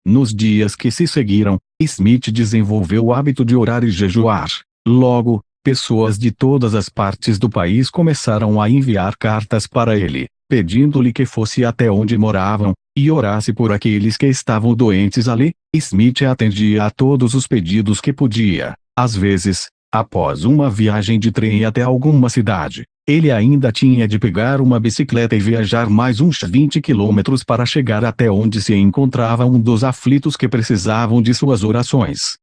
S1: Nos dias que se seguiram, Smith desenvolveu o hábito de orar e jejuar. Logo, pessoas de todas as partes do país começaram a enviar cartas para ele, pedindo-lhe que fosse até onde moravam, e orasse por aqueles que estavam doentes ali. Smith atendia a todos os pedidos que podia. Às vezes, após uma viagem de trem até alguma cidade, ele ainda tinha de pegar uma bicicleta e viajar mais uns 20 quilômetros para chegar até onde se encontrava um dos aflitos que precisavam de suas orações.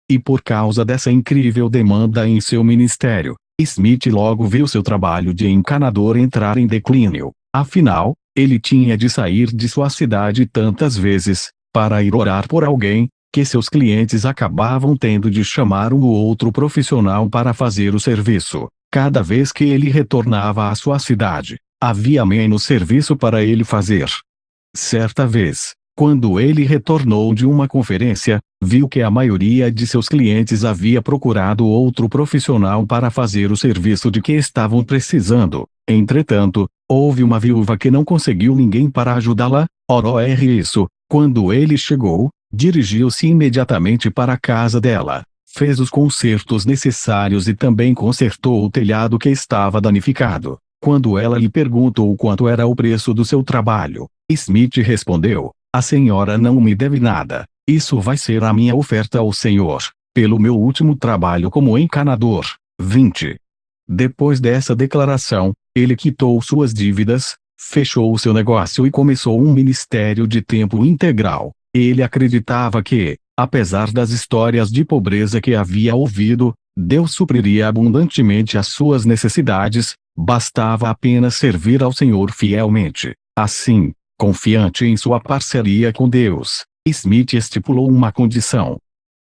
S1: E por causa dessa incrível demanda em seu ministério, Smith logo viu seu trabalho de encanador entrar em declínio. Afinal, ele tinha de sair de sua cidade tantas vezes, para ir orar por alguém, que seus clientes acabavam tendo de chamar um outro profissional para fazer o serviço. Cada vez que ele retornava à sua cidade, havia menos serviço para ele fazer. Certa vez, quando ele retornou de uma conferência, viu que a maioria de seus clientes havia procurado outro profissional para fazer o serviço de que estavam precisando. Entretanto, houve uma viúva que não conseguiu ninguém para ajudá-la. Ora isso, quando ele chegou, dirigiu-se imediatamente para a casa dela, fez os consertos necessários e também consertou o telhado que estava danificado. Quando ela lhe perguntou quanto era o preço do seu trabalho, Smith respondeu: "A senhora não me deve nada. Isso vai ser a minha oferta ao Senhor, pelo meu último trabalho como encanador." 20. Depois dessa declaração, ele quitou suas dívidas, fechou o seu negócio e começou um ministério de tempo integral. Ele acreditava que, apesar das histórias de pobreza que havia ouvido, Deus supriria abundantemente as suas necessidades, bastava apenas servir ao Senhor fielmente. Assim, confiante em sua parceria com Deus, Smith estipulou uma condição: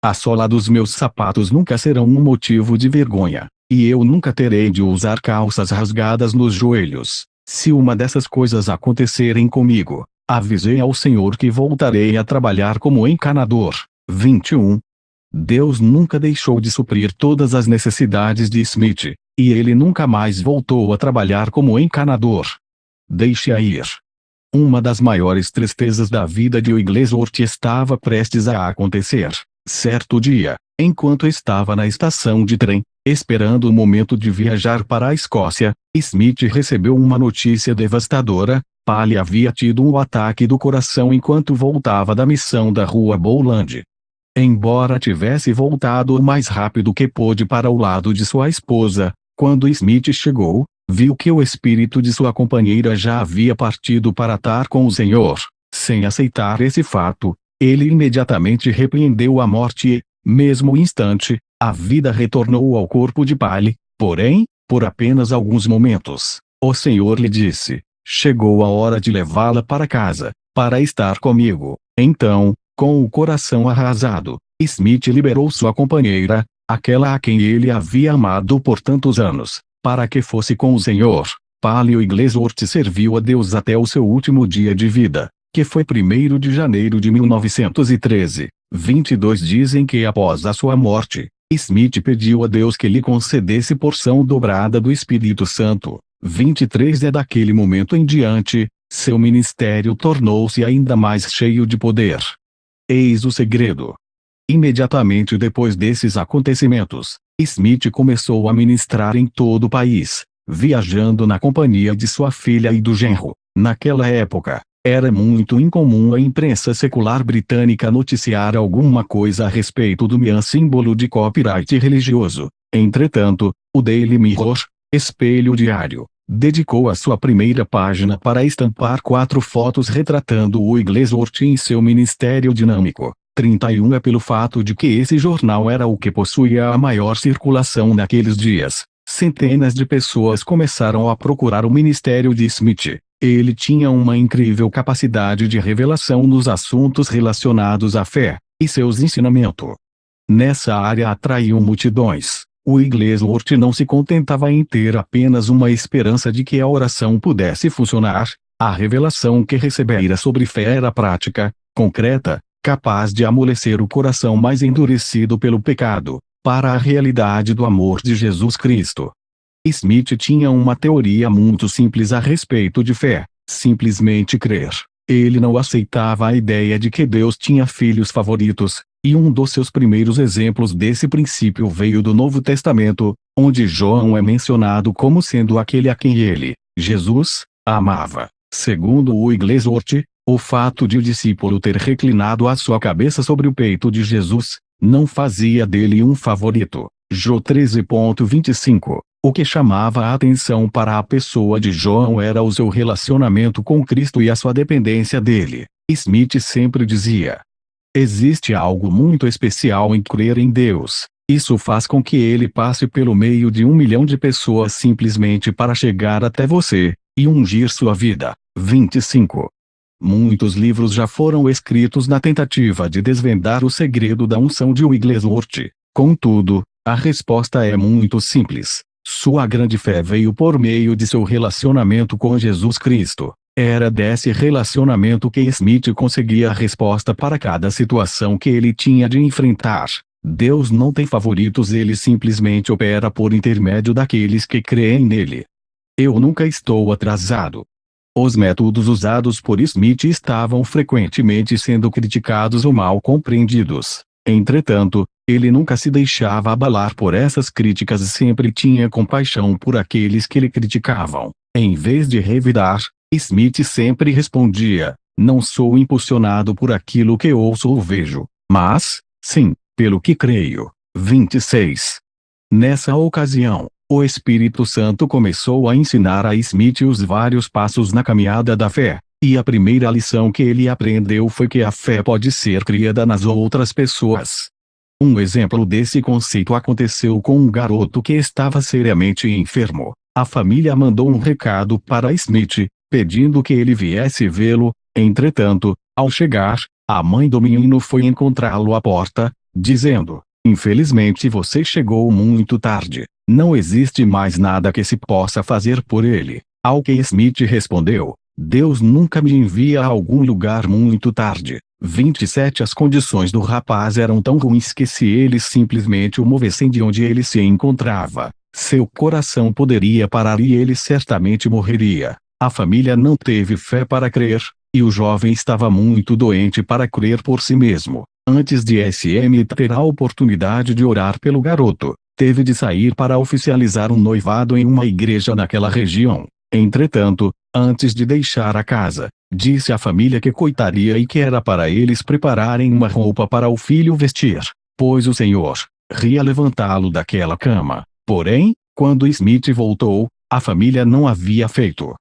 S1: "A sola dos meus sapatos nunca serão um motivo de vergonha, e eu nunca terei de usar calças rasgadas nos joelhos. Se uma dessas coisas acontecerem comigo, avisei ao Senhor que voltarei a trabalhar como encanador." 21. Deus nunca deixou de suprir todas as necessidades de Smith, e ele nunca mais voltou a trabalhar como encanador. Deixe-a ir. Uma das maiores tristezas da vida de Wigglesworth estava prestes a acontecer. Certo dia, enquanto estava na estação de trem, esperando o momento de viajar para a Escócia, Smith recebeu uma notícia devastadora. Paley havia tido um ataque do coração enquanto voltava da missão da Rua Bowland. Embora tivesse voltado o mais rápido que pôde para o lado de sua esposa, quando Smith chegou, viu que o espírito de sua companheira já havia partido para estar com o Senhor. Sem aceitar esse fato, ele imediatamente repreendeu a morte e, mesmo instante, a vida retornou ao corpo de Paley. Porém, por apenas alguns momentos, o Senhor lhe disse: "Chegou a hora de levá-la para casa, para estar comigo." Então, com o coração arrasado, Smith liberou sua companheira, aquela a quem ele havia amado por tantos anos, para que fosse com o Senhor. Paley Wigglesworth serviu a Deus até o seu último dia de vida, que foi 1º de janeiro de 1913. 22 dizem que após a sua morte, Smith pediu a Deus que lhe concedesse porção dobrada do Espírito Santo. 23 é daquele momento em diante, seu ministério tornou-se ainda mais cheio de poder. Eis o segredo. Imediatamente depois desses acontecimentos, Smith começou a ministrar em todo o país, viajando na companhia de sua filha e do genro. Naquela época, Era muito incomum a imprensa secular britânica noticiar alguma coisa a respeito do Mian, símbolo de copyright religioso. Entretanto, o Daily Mirror, espelho diário, dedicou a sua primeira página para estampar 4 fotos retratando o Wigglesworth em seu ministério dinâmico. 31 é pelo fato de que esse jornal era o que possuía a maior circulação naqueles dias. Centenas de pessoas começaram a procurar o ministério de Smith. Ele tinha uma incrível capacidade de revelação nos assuntos relacionados à fé e seus ensinamentos. Nessa área atraiu multidões. O Wigglesworth não se contentava em ter apenas uma esperança de que a oração pudesse funcionar. A revelação que recebera sobre fé era prática, concreta, capaz de amolecer o coração mais endurecido pelo pecado, para a realidade do amor de Jesus Cristo. Smith tinha uma teoria muito simples a respeito de fé: simplesmente crer. Ele não aceitava a ideia de que Deus tinha filhos favoritos, e um dos seus primeiros exemplos desse princípio veio do Novo Testamento, onde João é mencionado como sendo aquele a quem ele, Jesus, amava. Segundo o Wigglesworth, o fato de o discípulo ter reclinado a sua cabeça sobre o peito de Jesus não fazia dele um favorito. Jó 13.25. O que chamava a atenção para a pessoa de João era o seu relacionamento com Cristo e a sua dependência dele. Smith sempre dizia: existe algo muito especial em crer em Deus. Isso faz com que ele passe pelo meio de 1 milhão de pessoas simplesmente para chegar até você e ungir sua vida. 25. Muitos livros já foram escritos na tentativa de desvendar o segredo da unção de Wigglesworth. Contudo, a resposta é muito simples. Sua grande fé veio por meio de seu relacionamento com Jesus Cristo. Era desse relacionamento que Smith conseguia a resposta para cada situação que ele tinha de enfrentar. Deus não tem favoritos, ele simplesmente opera por intermédio daqueles que creem nele. Eu nunca estou atrasado. Os métodos usados por Smith estavam frequentemente sendo criticados ou mal compreendidos. Entretanto, ele nunca se deixava abalar por essas críticas e sempre tinha compaixão por aqueles que lhe criticavam. Em vez de revidar, Smith sempre respondia: não sou impulsionado por aquilo que ouço ou vejo, mas, sim, pelo que creio. 26. Nessa ocasião, o Espírito Santo começou a ensinar a Smith os vários passos na caminhada da fé, e a primeira lição que ele aprendeu foi que a fé pode ser criada nas outras pessoas. Um exemplo desse conceito aconteceu com um garoto que estava seriamente enfermo. A família mandou um recado para Smith, pedindo que ele viesse vê-lo. Entretanto, ao chegar, a mãe do menino foi encontrá-lo à porta, dizendo: infelizmente você chegou muito tarde. Não existe mais nada que se possa fazer por ele. Ao que Smith respondeu: Deus nunca me envia a algum lugar muito tarde. 27. As condições do rapaz eram tão ruins que se eles simplesmente o movessem de onde ele se encontrava, seu coração poderia parar e ele certamente morreria. A família não teve fé para crer, e o jovem estava muito doente para crer por si mesmo. Antes de SM ter a oportunidade de orar pelo garoto, teve de sair para oficializar um noivado em uma igreja naquela região. Entretanto, antes de deixar a casa, disse à família que coitaria e que era para eles prepararem uma roupa para o filho vestir, pois o Senhor ria levantá-lo daquela cama. Porém, quando Smith voltou, a família não havia feito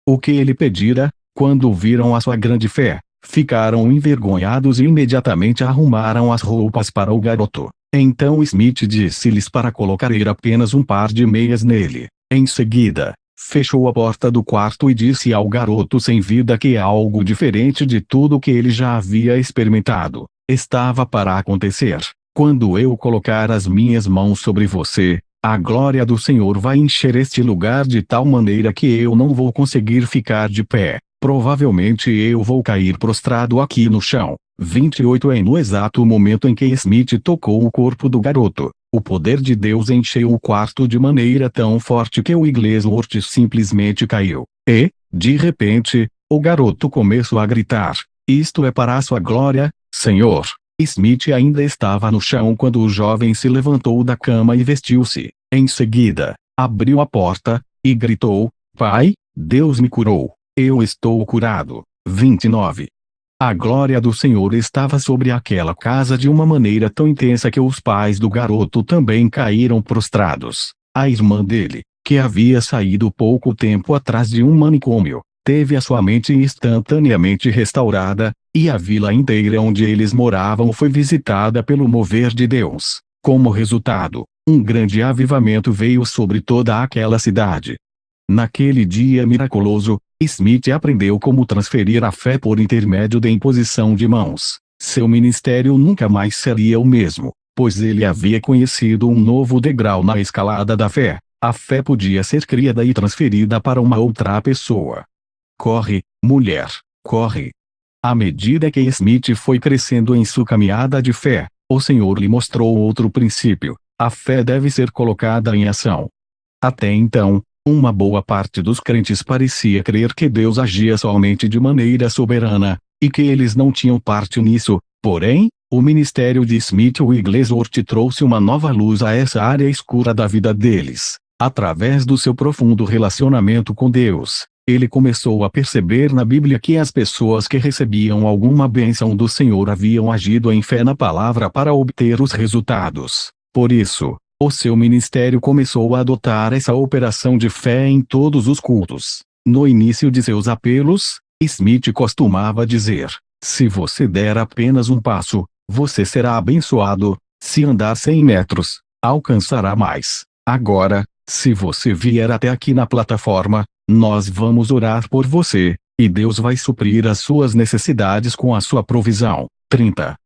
S1: o que ele pedira. Quando viram a sua grande fé, ficaram envergonhados e imediatamente arrumaram as roupas para o garoto. Então Smith disse-lhes para colocar apenas um par de meias nele. Em seguida, fechou a porta do quarto e disse ao garoto sem vida que algo diferente de tudo que ele já havia experimentado estava para acontecer. Quando eu colocar as minhas mãos sobre você, a glória do Senhor vai encher este lugar de tal maneira que eu não vou conseguir ficar de pé. Provavelmente eu vou cair prostrado aqui no chão. 28. No exato momento em que Smith tocou o corpo do garoto, o poder de Deus encheu o quarto de maneira tão forte que o Wigglesworth simplesmente caiu. E, de repente, o garoto começou a gritar: isto é para a sua glória, Senhor. Smith ainda estava no chão quando o jovem se levantou da cama e vestiu-se. Em seguida, abriu a porta e gritou: Pai, Deus me curou. Eu estou curado. 29. A glória do Senhor estava sobre aquela casa de uma maneira tão intensa que os pais do garoto também caíram prostrados. A irmã dele, que havia saído pouco tempo atrás de um manicômio, teve a sua mente instantaneamente restaurada, e a vila inteira onde eles moravam foi visitada pelo mover de Deus. Como resultado, um grande avivamento veio sobre toda aquela cidade. Naquele dia miraculoso, Smith aprendeu como transferir a fé por intermédio da imposição de mãos. Seu ministério nunca mais seria o mesmo, pois ele havia conhecido um novo degrau na escalada da fé. A fé podia ser criada e transferida para uma outra pessoa. Corre, mulher, corre. À medida que Smith foi crescendo em sua caminhada de fé, o Senhor lhe mostrou outro princípio: a fé deve ser colocada em ação. Até então, uma boa parte dos crentes parecia crer que Deus agia somente de maneira soberana, e que eles não tinham parte nisso. Porém, o ministério de Smith Wigglesworth trouxe uma nova luz a essa área escura da vida deles. Através do seu profundo relacionamento com Deus, ele começou a perceber na Bíblia que as pessoas que recebiam alguma bênção do Senhor haviam agido em fé na palavra para obter os resultados. Por isso, o seu ministério começou a adotar essa operação de fé em todos os cultos. No início de seus apelos, Smith costumava dizer: se você der apenas um passo, você será abençoado; se andar 100 metros, alcançará mais. Agora, se você vier até aqui na plataforma, nós vamos orar por você, e Deus vai suprir as suas necessidades com a sua provisão. 30.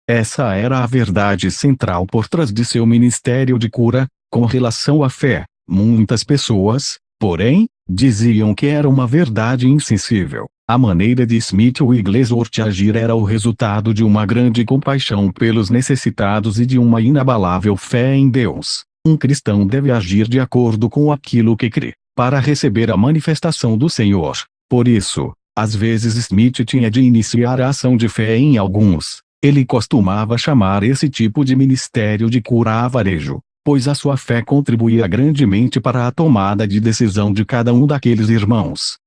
S1: Essa era a verdade central por trás de seu ministério de cura. Com relação à fé, muitas pessoas, porém, diziam que era uma verdade insensível. A maneira de Smith Wigglesworth agir era o resultado de uma grande compaixão pelos necessitados e de uma inabalável fé em Deus. Um cristão deve agir de acordo com aquilo que crê, para receber a manifestação do Senhor. Por isso, às vezes Smith tinha de iniciar a ação de fé em alguns. Ele costumava chamar esse tipo de ministério de cura a varejo, pois a sua fé contribuía grandemente para a tomada de decisão de cada um daqueles irmãos.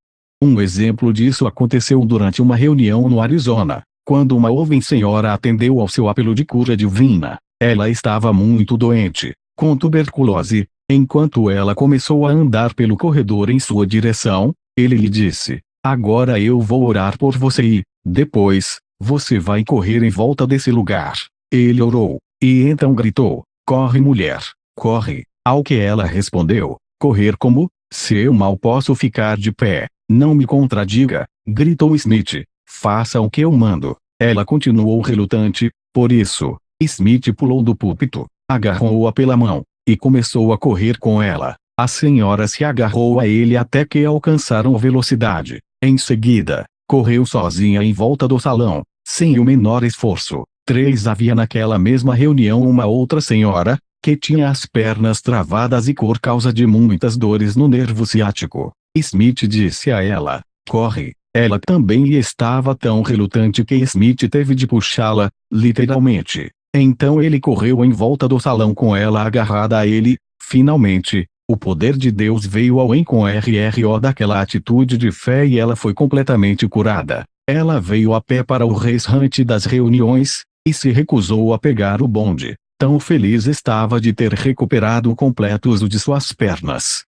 S1: Um exemplo disso aconteceu durante uma reunião no Arizona, quando uma jovem senhora atendeu ao seu apelo de cura divina. Ela estava muito doente, com tuberculose. Enquanto ela começou a andar pelo corredor em sua direção, ele lhe disse: agora eu vou orar por você e, depois, você vai correr em volta desse lugar. Ele orou, e então gritou: corre, mulher, corre. Ao que ela respondeu: correr como? Se eu mal posso ficar de pé. Não me contradiga, gritou Smith. Faça o que eu mando. Ela continuou relutante. Por isso, Smith pulou do púlpito, agarrou-a pela mão, e começou a correr com ela. A senhora se agarrou a ele até que alcançaram velocidade. Em seguida, correu sozinha em volta do salão, sem o menor esforço. 3. Havia naquela mesma reunião uma outra senhora, que tinha as pernas travadas e por causa de muitas dores no nervo ciático. Smith disse a ela: corre. Ela também estava tão relutante que Smith teve de puxá-la, literalmente. Então ele correu em volta do salão com ela agarrada a ele. Finalmente, o poder de Deus veio ao encontro daquela atitude de fé e ela foi completamente curada. Ela veio a pé para o restante das reuniões, e se recusou a pegar o bonde. Tão feliz estava de ter recuperado o completo uso de suas pernas.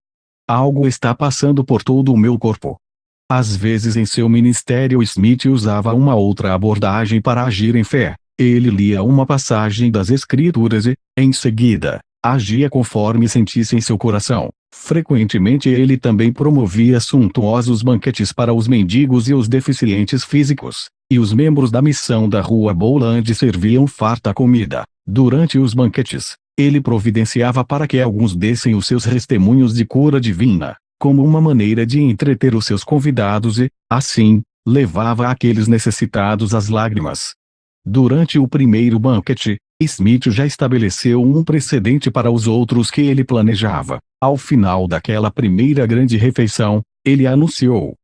S1: Algo está passando por todo o meu corpo. Às vezes em seu ministério Smith usava uma outra abordagem para agir em fé. Ele lia uma passagem das Escrituras e, em seguida, agia conforme sentisse em seu coração. Frequentemente ele também promovia suntuosos banquetes para os mendigos e os deficientes físicos, e os membros da missão da Rua Bowland serviam farta comida. Durante os banquetes, ele providenciava para que alguns dessem os seus testemunhos de cura divina, como uma maneira de entreter os seus convidados e, assim, levava aqueles necessitados às lágrimas. Durante o primeiro banquete, Smith já estabeleceu um precedente para os outros que ele planejava. Ao final daquela primeira grande refeição, ele anunciou: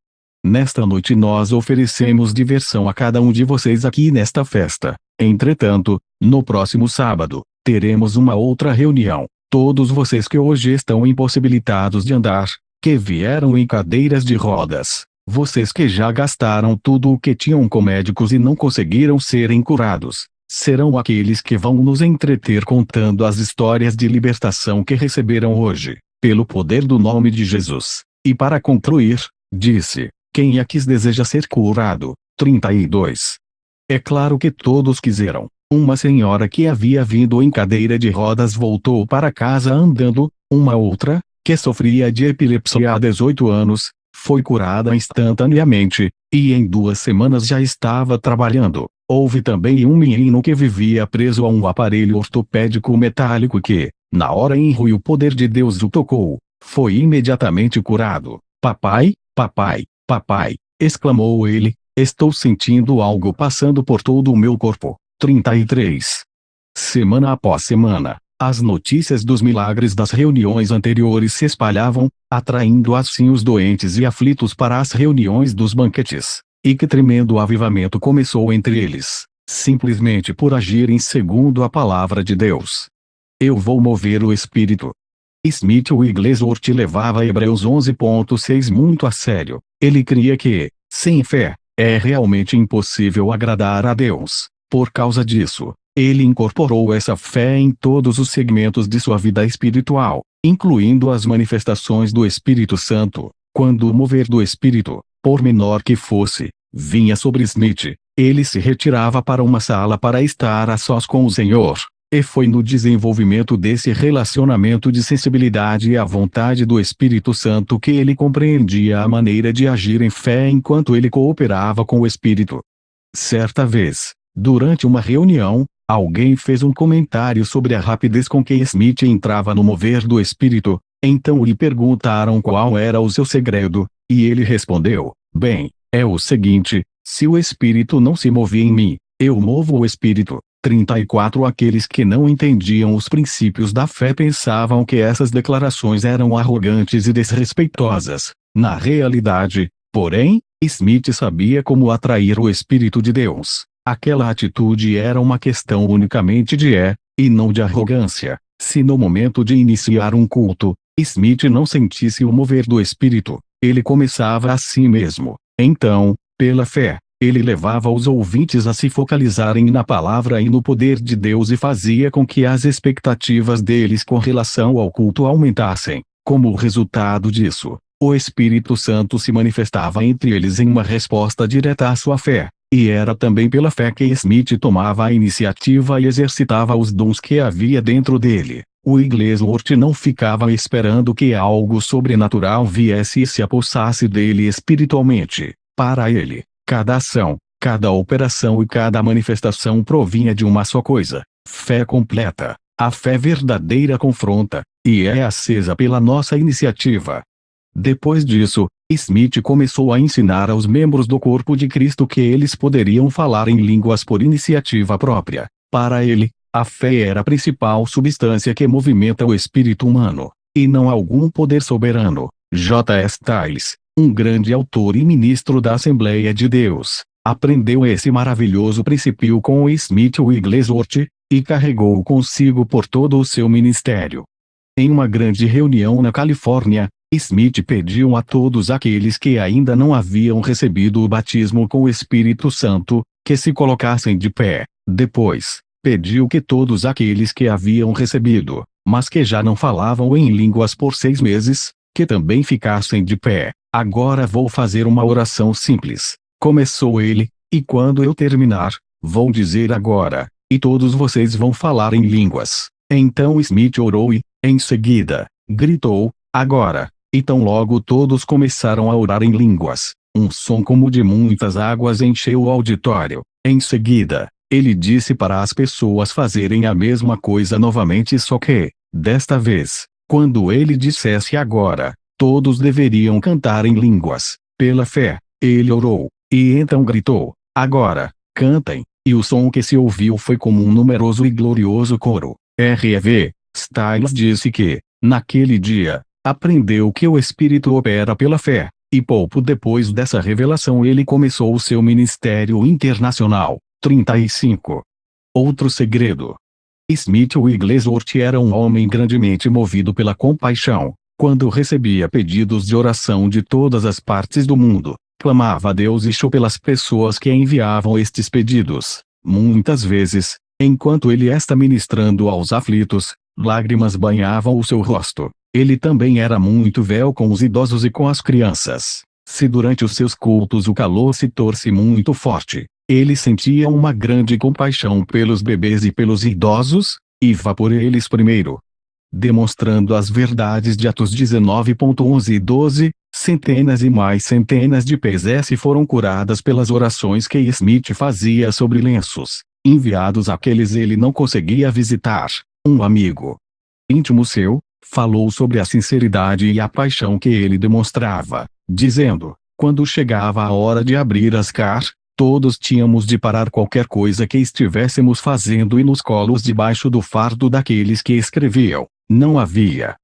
S1: nesta noite nós oferecemos diversão a cada um de vocês aqui nesta festa. Entretanto, no próximo sábado, teremos uma outra reunião. Todos vocês que hoje estão impossibilitados de andar, que vieram em cadeiras de rodas, Vocês que já gastaram tudo o que tinham com médicos e não conseguiram serem curados, serão aqueles que vão nos entreter contando as histórias de libertação que receberam hoje, pelo poder do nome de Jesus. E para concluir, disse: quem aqui deseja ser curado? 32. É claro que todos quiseram. Uma senhora que havia vindo em cadeira de rodas voltou para casa andando. Uma outra, que sofria de epilepsia há 18 anos, foi curada instantaneamente, e em 2 semanas já estava trabalhando. Houve também um menino que vivia preso a um aparelho ortopédico metálico que, na hora em que o poder de Deus o tocou, foi imediatamente curado. Papai, papai, papai, exclamou ele, estou sentindo algo passando por todo o meu corpo. 33. Semana após semana, as notícias dos milagres das reuniões anteriores se espalhavam, atraindo assim os doentes e aflitos para as reuniões dos banquetes. E que tremendo avivamento começou entre eles, simplesmente por agirem segundo a palavra de Deus. Eu vou mover o Espírito. Smith Wigglesworth levava Hebreus 11.6 muito a sério. Ele cria que, sem fé, é realmente impossível agradar a Deus. Por causa disso, ele incorporou essa fé em todos os segmentos de sua vida espiritual, incluindo as manifestações do Espírito Santo. Quando o mover do Espírito, por menor que fosse, vinha sobre Smith, ele se retirava para uma sala para estar a sós com o Senhor. E foi no desenvolvimento desse relacionamento de sensibilidade à vontade do Espírito Santo que ele compreendia a maneira de agir em fé enquanto ele cooperava com o Espírito. Certa vez, durante uma reunião, alguém fez um comentário sobre a rapidez com que Smith entrava no mover do Espírito. Então lhe perguntaram qual era o seu segredo, e ele respondeu: bem, é o seguinte, se o Espírito não se movia em mim, eu movo o Espírito. 34 Aqueles que não entendiam os princípios da fé pensavam que essas declarações eram arrogantes e desrespeitosas. Na realidade, porém, Smith sabia como atrair o Espírito de Deus. Aquela atitude era uma questão unicamente de e não de arrogância. Se no momento de iniciar um culto, Smith não sentisse o mover do Espírito, ele começava a si mesmo. Então, pela fé, ele levava os ouvintes a se focalizarem na palavra e no poder de Deus e fazia com que as expectativas deles com relação ao culto aumentassem. Como resultado disso, o Espírito Santo se manifestava entre eles em uma resposta direta à sua fé. E era também pela fé que Smith tomava a iniciativa e exercitava os dons que havia dentro dele. O Wigglesworth não ficava esperando que algo sobrenatural viesse e se apossasse dele espiritualmente. Para ele, cada ação, cada operação e cada manifestação provinha de uma só coisa: fé completa. A fé verdadeira confronta, e é acesa pela nossa iniciativa. Depois disso, Smith começou a ensinar aos membros do corpo de Cristo que eles poderiam falar em línguas por iniciativa própria. Para ele, a fé era a principal substância que movimenta o espírito humano, e não algum poder soberano. J.S. Stiles, um grande autor e ministro da Assembleia de Deus, aprendeu esse maravilhoso princípio com Smith Wigglesworth, e carregou-o consigo por todo o seu ministério. Em uma grande reunião na Califórnia, Smith pediu a todos aqueles que ainda não haviam recebido o batismo com o Espírito Santo, que se colocassem de pé. Depois, pediu que todos aqueles que haviam recebido, mas que já não falavam em línguas por 6 meses, que também ficassem de pé. Agora vou fazer uma oração simples. Começou ele, e quando eu terminar, vou dizer agora, e todos vocês vão falar em línguas. Então Smith orou e, em seguida, gritou, agora. E tão logo todos começaram a orar em línguas, um som como de muitas águas encheu o auditório. Em seguida, ele disse para as pessoas fazerem a mesma coisa novamente, só que, desta vez, quando ele dissesse agora, todos deveriam cantar em línguas. Pela fé, ele orou, e então gritou, agora, cantem, e o som que se ouviu foi como um numeroso e glorioso coro. R.V. Stiles disse que, naquele dia, aprendeu que o Espírito opera pela fé, e pouco depois dessa revelação ele começou o seu ministério internacional. 35. Outro segredo. Smith Wigglesworth era um homem grandemente movido pela compaixão. Quando recebia pedidos de oração de todas as partes do mundo, clamava a Deus e chorou pelas pessoas que enviavam estes pedidos. Muitas vezes, enquanto ele está ministrando aos aflitos, lágrimas banhavam o seu rosto. Ele também era muito véu com os idosos e com as crianças. Se durante os seus cultos o calor se torce muito forte, ele sentia uma grande compaixão pelos bebês e pelos idosos, e vá por eles primeiro. Demonstrando as verdades de Atos 19.11 e 12, centenas e mais centenas de PSS foram curadas pelas orações que Smith fazia sobre lenços, enviados àqueles ele não conseguia visitar. Um amigo íntimo seu falou sobre a sinceridade e a paixão que ele demonstrava, dizendo: quando chegava a hora de abrir as cartas, todos tínhamos de parar qualquer coisa que estivéssemos fazendo e nos colos debaixo do fardo daqueles que escreviam. Não havia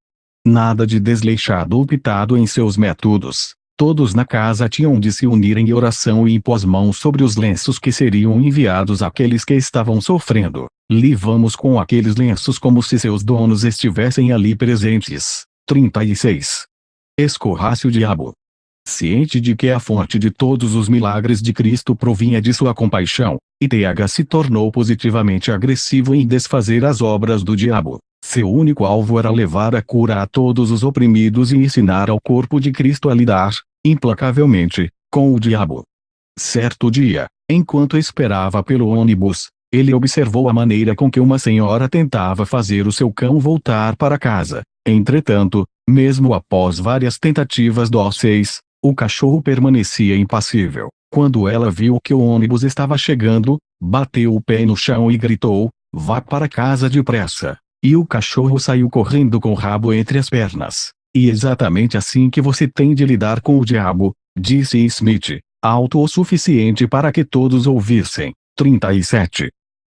S1: nada de desleixado ou pitado em seus métodos. Todos na casa tinham de se unir em oração e impor as mãos sobre os lenços que seriam enviados àqueles que estavam sofrendo. Livamos com aqueles lenços como se seus donos estivessem ali presentes. 36. Escorrasse o diabo. Ciente de que a fonte de todos os milagres de Cristo provinha de sua compaixão, Th se tornou positivamente agressivo em desfazer as obras do diabo. Seu único alvo era levar a cura a todos os oprimidos e ensinar ao corpo de Cristo a lidar, implacavelmente, com o diabo. Certo dia, enquanto esperava pelo ônibus, ele observou a maneira com que uma senhora tentava fazer o seu cão voltar para casa. Entretanto, mesmo após várias tentativas dóceis, o cachorro permanecia impassível. Quando ela viu que o ônibus estava chegando, bateu o pé no chão e gritou: "Vá para casa depressa!" E o cachorro saiu correndo com o rabo entre as pernas. E exatamente assim que você tem de lidar com o diabo, disse Smith, alto o suficiente para que todos ouvissem. 37.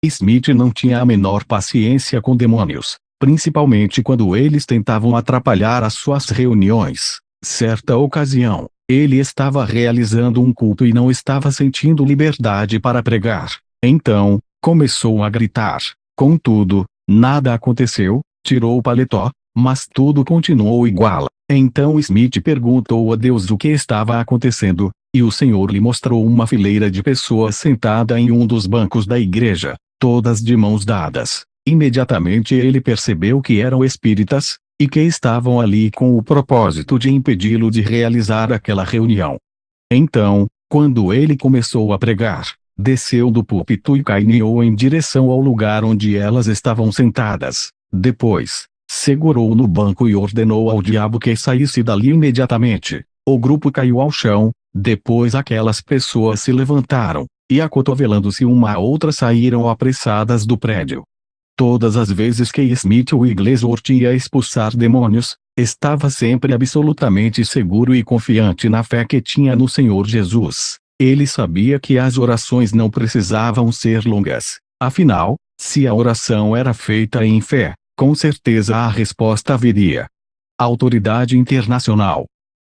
S1: Smith não tinha a menor paciência com demônios, principalmente quando eles tentavam atrapalhar as suas reuniões. Certa ocasião, ele estava realizando um culto e não estava sentindo liberdade para pregar. Então, começou a gritar. Contudo, nada aconteceu, tirou o paletó, mas tudo continuou igual. Então Smith perguntou a Deus o que estava acontecendo, e o Senhor lhe mostrou uma fileira de pessoas sentada em um dos bancos da igreja, todas de mãos dadas. Imediatamente ele percebeu que eram espíritas, e que estavam ali com o propósito de impedi-lo de realizar aquela reunião. Então, quando ele começou a pregar, desceu do púlpito e caminhou em direção ao lugar onde elas estavam sentadas. Depois, segurou no banco e ordenou ao diabo que saísse dali imediatamente. O grupo caiu ao chão, depois aquelas pessoas se levantaram, e acotovelando-se uma a outra saíram apressadas do prédio. Todas as vezes que Smith Wigglesworth ia expulsar demônios, estava sempre absolutamente seguro e confiante na fé que tinha no Senhor Jesus. Ele sabia que as orações não precisavam ser longas. Afinal, se a oração era feita em fé, com certeza a resposta viria. Autoridade internacional.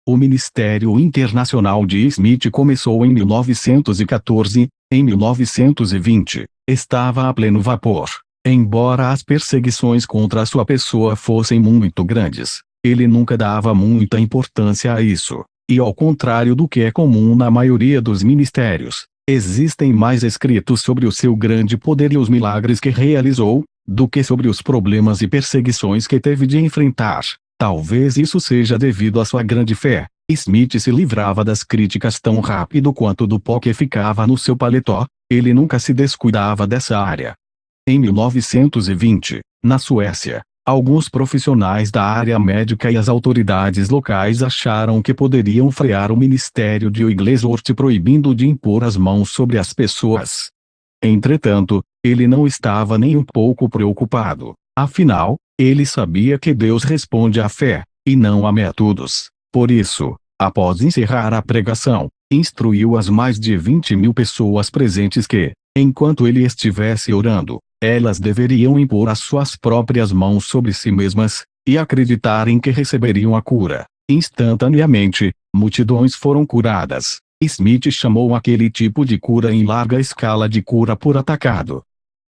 S1: O Ministério Internacional de Smith começou em 1914, em 1920, estava a pleno vapor. Embora as perseguições contra sua pessoa fossem muito grandes, ele nunca dava muita importância a isso. E ao contrário do que é comum na maioria dos ministérios, existem mais escritos sobre o seu grande poder e os milagres que realizou, do que sobre os problemas e perseguições que teve de enfrentar. Talvez isso seja devido à sua grande fé. Smith se livrava das críticas tão rápido quanto do pó que ficava no seu paletó, ele nunca se descuidava dessa área. Em 1920, na Suécia, alguns profissionais da área médica e as autoridades locais acharam que poderiam frear o ministério de Wigglesworth proibindo de impor as mãos sobre as pessoas. Entretanto, ele não estava nem um pouco preocupado. Afinal, ele sabia que Deus responde à fé, e não a métodos. Por isso, após encerrar a pregação, instruiu as mais de 20.000 pessoas presentes que, enquanto ele estivesse orando, elas deveriam impor as suas próprias mãos sobre si mesmas, e acreditarem que receberiam a cura. Instantaneamente, multidões foram curadas. Smith chamou aquele tipo de cura em larga escala de cura por atacado.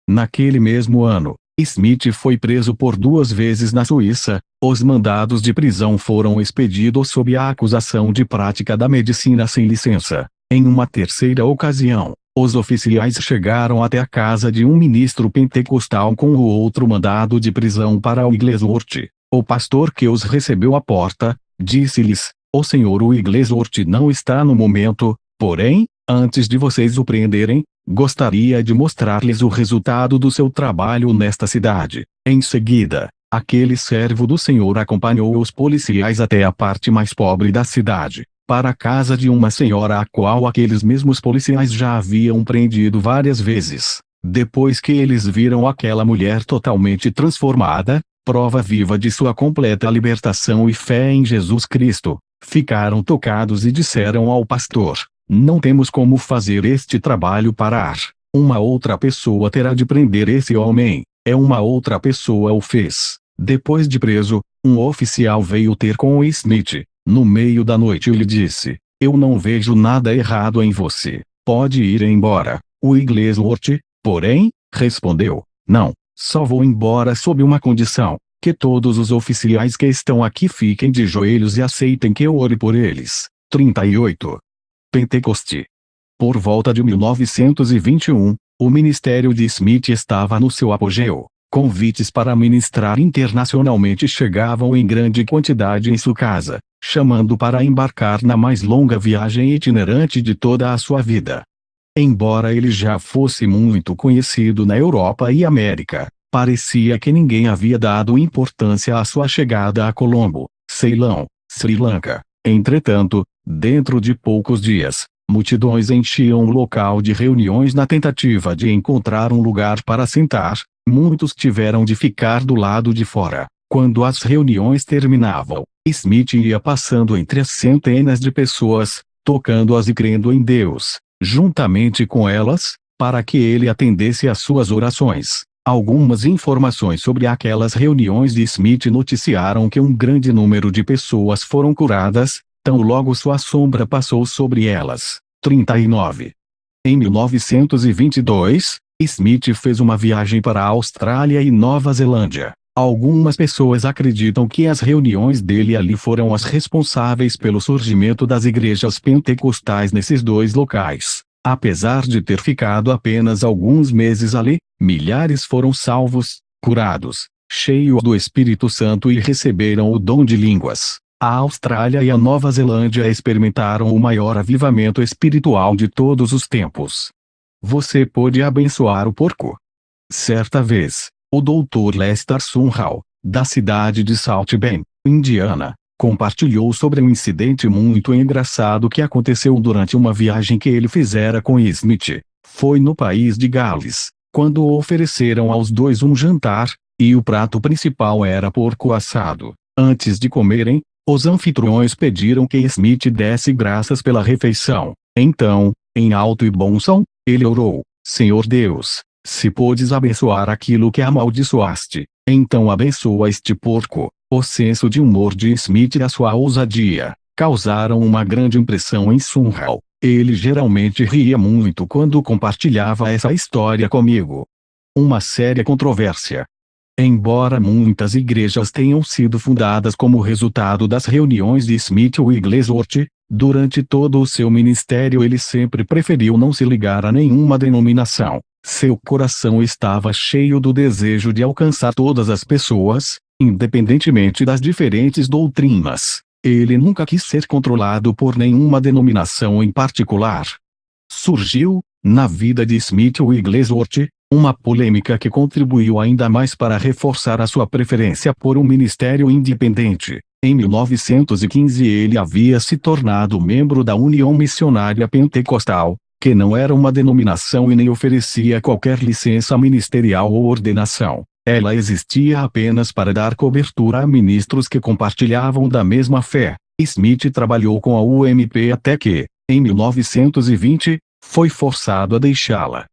S1: Naquele mesmo ano, Smith foi preso por 2 vezes na Suíça. Os mandados de prisão foram expedidos sob a acusação de prática da medicina sem licença. Em uma terceira ocasião, os oficiais chegaram até a casa de um ministro pentecostal com o outro mandado de prisão para Wigglesworth. O pastor que os recebeu à porta, disse-lhes: "O senhor Wigglesworth não está no momento, porém, antes de vocês o prenderem, gostaria de mostrar-lhes o resultado do seu trabalho nesta cidade." Em seguida, aquele servo do senhor acompanhou os policiais até a parte mais pobre da cidade, para a casa de uma senhora a qual aqueles mesmos policiais já haviam prendido várias vezes. Depois que eles viram aquela mulher totalmente transformada, prova viva de sua completa libertação e fé em Jesus Cristo, ficaram tocados e disseram ao pastor: "Não temos como fazer este trabalho parar. Uma outra pessoa terá de prender esse homem." Uma outra pessoa o fez. Depois de preso, um oficial veio ter com o Smith. No meio da noite lhe disse: "Eu não vejo nada errado em você. Pode ir embora." O Wigglesworth, porém, respondeu: "Não, só vou embora sob uma condição: que todos os oficiais que estão aqui fiquem de joelhos e aceitem que eu ore por eles." 38. Pentecoste. Por volta de 1921, o ministério de Smith estava no seu apogeu. Convites para ministrar internacionalmente chegavam em grande quantidade em sua casa, chamando para embarcar na mais longa viagem itinerante de toda a sua vida. Embora ele já fosse muito conhecido na Europa e América, parecia que ninguém havia dado importância à sua chegada a Colombo, Ceilão, Sri Lanka. Entretanto, dentro de poucos dias, multidões enchiam o local de reuniões na tentativa de encontrar um lugar para sentar. Muitos tiveram de ficar do lado de fora. Quando as reuniões terminavam, Smith ia passando entre as centenas de pessoas, tocando-as e crendo em Deus, juntamente com elas, para que ele atendesse às suas orações. Algumas informações sobre aquelas reuniões de Smith noticiaram que um grande número de pessoas foram curadas, tão logo sua sombra passou sobre elas. 39. Em 1922, Smith fez uma viagem para a Austrália e Nova Zelândia. Algumas pessoas acreditam que as reuniões dele ali foram as responsáveis pelo surgimento das igrejas pentecostais nesses dois locais. Apesar de ter ficado apenas alguns meses ali, milhares foram salvos, curados, cheios do Espírito Santo e receberam o dom de línguas. A Austrália e a Nova Zelândia experimentaram o maior avivamento espiritual de todos os tempos. Você pode abençoar o porco. Certa vez, o Dr. Lester Sumrall, da cidade de South Bend, Indiana, compartilhou sobre um incidente muito engraçado que aconteceu durante uma viagem que ele fizera com Smith. Foi no país de Gales, quando ofereceram aos dois um jantar, e o prato principal era porco assado. Antes de comerem, os anfitriões pediram que Smith desse graças pela refeição. Então, em alto e bom som, ele orou: "Senhor Deus, se podes abençoar aquilo que amaldiçoaste, então abençoa este porco." O senso de humor de Smith e a sua ousadia causaram uma grande impressão em Sumrall. Ele geralmente ria muito quando compartilhava essa história comigo. Uma séria controvérsia. Embora muitas igrejas tenham sido fundadas como resultado das reuniões de Smith Wigglesworth, durante todo o seu ministério ele sempre preferiu não se ligar a nenhuma denominação. Seu coração estava cheio do desejo de alcançar todas as pessoas, independentemente das diferentes doutrinas. Ele nunca quis ser controlado por nenhuma denominação em particular. Surgiu, na vida de Smith Wigglesworth, uma polêmica que contribuiu ainda mais para reforçar a sua preferência por um ministério independente. Em 1915 ele havia se tornado membro da União Missionária Pentecostal, que não era uma denominação e nem oferecia qualquer licença ministerial ou ordenação. Ela existia apenas para dar cobertura a ministros que compartilhavam da mesma fé. Smith trabalhou com a UMP até que, em 1920, foi forçado a deixá-la.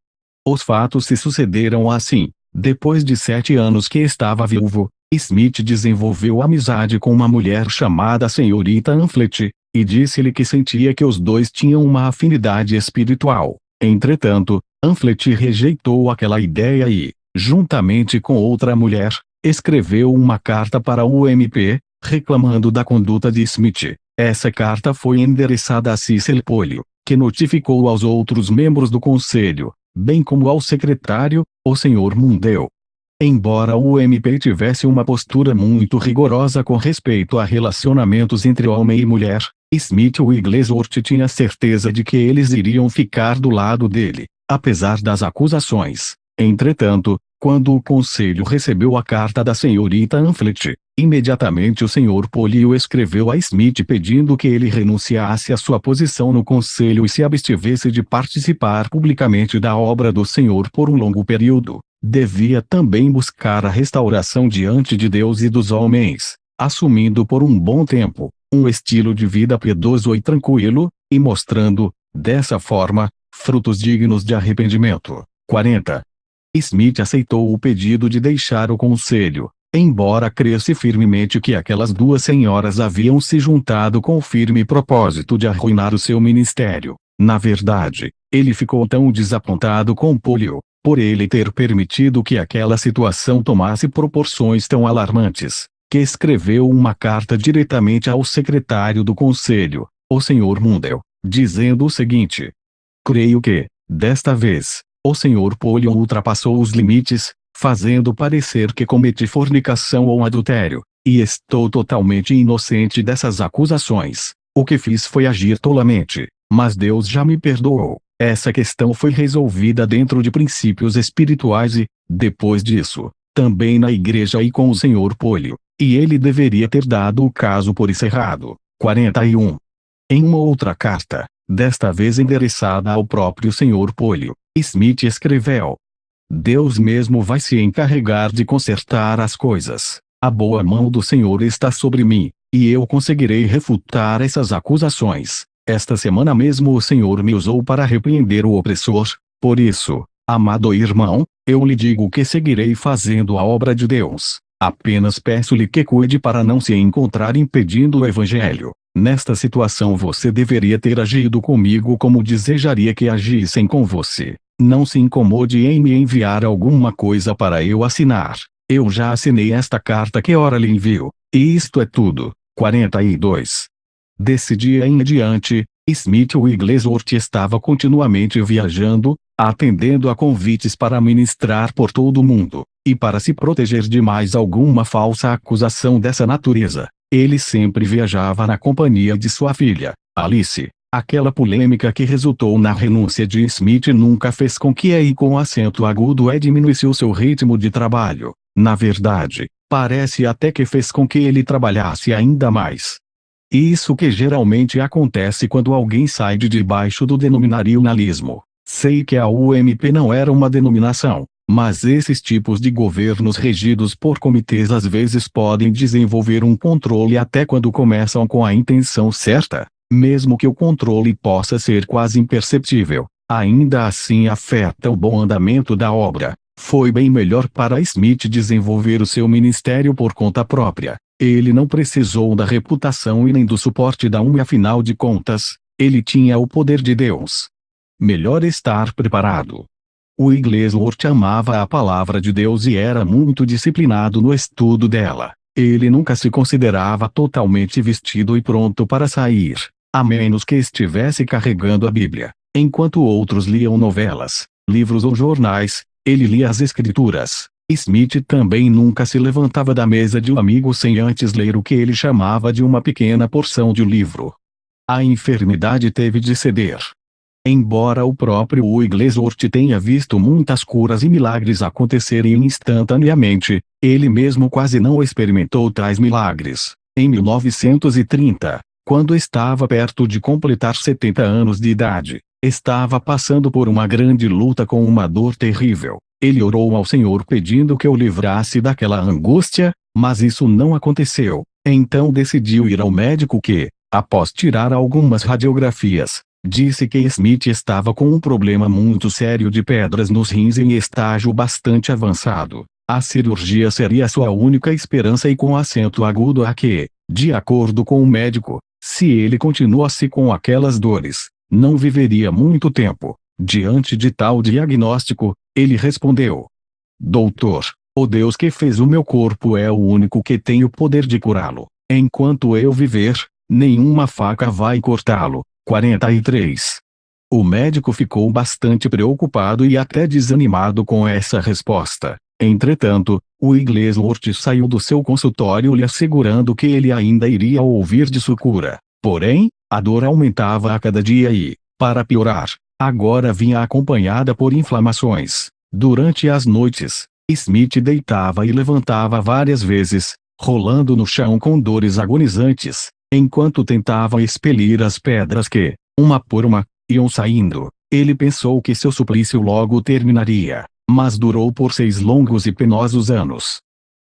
S1: Os fatos se sucederam assim. Depois de 7 anos que estava viúvo, Smith desenvolveu amizade com uma mulher chamada Senhorita Anflet, e disse-lhe que sentia que os dois tinham uma afinidade espiritual. Entretanto, Anflet rejeitou aquela ideia e, juntamente com outra mulher, escreveu uma carta para o MP, reclamando da conduta de Smith. Essa carta foi endereçada a Cecil Polio, que notificou aos outros membros do conselho, bem como ao secretário, o Sr. Mundell. Embora o MP tivesse uma postura muito rigorosa com respeito a relacionamentos entre homem e mulher, Smith Wigglesworth tinha certeza de que eles iriam ficar do lado dele, apesar das acusações. Entretanto, quando o conselho recebeu a carta da senhorita Amphlett, imediatamente o Sr. Polio escreveu a Smith pedindo que ele renunciasse à sua posição no conselho e se abstivesse de participar publicamente da obra do Senhor por um longo período. Devia também buscar a restauração diante de Deus e dos homens, assumindo por um bom tempo um estilo de vida piedoso e tranquilo, e mostrando, dessa forma, frutos dignos de arrependimento. 40. Smith aceitou o pedido de deixar o conselho, embora cresce firmemente que aquelas duas senhoras haviam se juntado com o firme propósito de arruinar o seu ministério. Na verdade, ele ficou tão desapontado com Polio, por ele ter permitido que aquela situação tomasse proporções tão alarmantes, que escreveu uma carta diretamente ao secretário do conselho, o Sr. Mundell, dizendo o seguinte: creio que, desta vez, o Sr. Polio ultrapassou os limites, fazendo parecer que cometi fornicação ou adultério, e estou totalmente inocente dessas acusações. O que fiz foi agir tolamente, mas Deus já me perdoou. Essa questão foi resolvida dentro de princípios espirituais e, depois disso, também na igreja e com o Sr. Polio, e ele deveria ter dado o caso por encerrado. 41. Em uma outra carta, desta vez endereçada ao próprio Sr. Polio, Smith escreveu: Deus mesmo vai se encarregar de consertar as coisas. A boa mão do Senhor está sobre mim, e eu conseguirei refutar essas acusações. Esta semana mesmo o Senhor me usou para repreender o opressor. Por isso, amado irmão, eu lhe digo que seguirei fazendo a obra de Deus. Apenas peço-lhe que cuide para não se encontrar impedindo o Evangelho. Nesta situação você deveria ter agido comigo como desejaria que agissem com você. Não se incomode em me enviar alguma coisa para eu assinar. Eu já assinei esta carta que ora lhe envio. E isto é tudo. 42. Desse dia em diante, Smith Wigglesworth estava continuamente viajando, atendendo a convites para ministrar por todo o mundo, e para se proteger de mais alguma falsa acusação dessa natureza, ele sempre viajava na companhia de sua filha, Alice. Aquela polêmica que resultou na renúncia de Smith nunca fez com que E com acento agudo diminuísse o seu ritmo de trabalho. Na verdade, parece até que fez com que ele trabalhasse ainda mais. Isso que geralmente acontece quando alguém sai de debaixo do denominacionalismo. Sei que a UMP não era uma denominação, mas esses tipos de governos regidos por comitês às vezes podem desenvolver um controle até quando começam com a intenção certa, mesmo que o controle possa ser quase imperceptível. Ainda assim afeta o bom andamento da obra. Foi bem melhor para Smith desenvolver o seu ministério por conta própria. Ele não precisou da reputação e nem do suporte da e afinal de contas, ele tinha o poder de Deus. Melhor estar preparado. Wigglesworth amava a palavra de Deus e era muito disciplinado no estudo dela. Ele nunca se considerava totalmente vestido e pronto para sair, a menos que estivesse carregando a Bíblia. Enquanto outros liam novelas, livros ou jornais, ele lia as Escrituras. Smith também nunca se levantava da mesa de um amigo sem antes ler o que ele chamava de uma pequena porção de livro. A enfermidade teve de ceder. Embora o próprio Wigglesworth tenha visto muitas curas e milagres acontecerem instantaneamente, ele mesmo quase não experimentou tais milagres. Em 1930, quando estava perto de completar 70 anos de idade, estava passando por uma grande luta com uma dor terrível. Ele orou ao Senhor pedindo que o livrasse daquela angústia, mas isso não aconteceu. Então decidiu ir ao médico que, após tirar algumas radiografias, disse que Smith estava com um problema muito sério de pedras nos rins em estágio bastante avançado. A cirurgia seria sua única esperança e com acento agudo a que, de acordo com o médico, se ele continuasse com aquelas dores, não viveria muito tempo. Diante de tal diagnóstico, ele respondeu: Doutor, o Deus que fez o meu corpo é o único que tem o poder de curá-lo. Enquanto eu viver, nenhuma faca vai cortá-lo. 43. O médico ficou bastante preocupado e até desanimado com essa resposta. Entretanto, o Wigglesworth saiu do seu consultório lhe assegurando que ele ainda iria ouvir de sua cura. Porém, a dor aumentava a cada dia e, para piorar, agora vinha acompanhada por inflamações. Durante as noites, Smith deitava e levantava várias vezes, rolando no chão com dores agonizantes, enquanto tentava expelir as pedras que, uma por uma, iam saindo. Ele pensou que seu suplício logo terminaria, mas durou por 6 longos e penosos anos.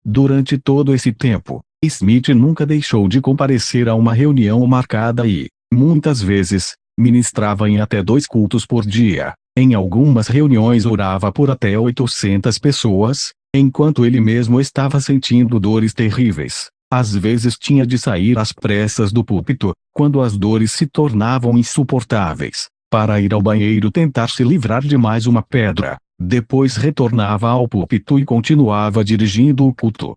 S1: Durante todo esse tempo, Smith nunca deixou de comparecer a uma reunião marcada e, muitas vezes, ministrava em até 2 cultos por dia. Em algumas reuniões orava por até 800 pessoas, enquanto ele mesmo estava sentindo dores terríveis. Às vezes tinha de sair às pressas do púlpito, quando as dores se tornavam insuportáveis, para ir ao banheiro tentar se livrar de mais uma pedra. Depois retornava ao púlpito e continuava dirigindo o culto.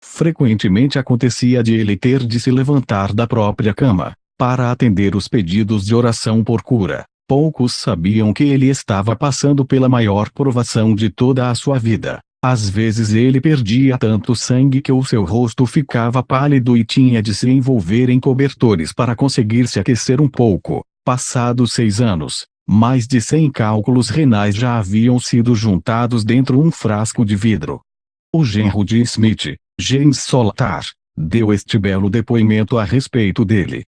S1: Frequentemente acontecia de ele ter de se levantar da própria cama, para atender os pedidos de oração por cura. Poucos sabiam que ele estava passando pela maior provação de toda a sua vida. Às vezes ele perdia tanto sangue que o seu rosto ficava pálido e tinha de se envolver em cobertores para conseguir se aquecer um pouco. Passados 6 anos, mais de 100 cálculos renais já haviam sido juntados dentro um frasco de vidro. O genro de Smith, James Solatar, deu este belo depoimento a respeito dele.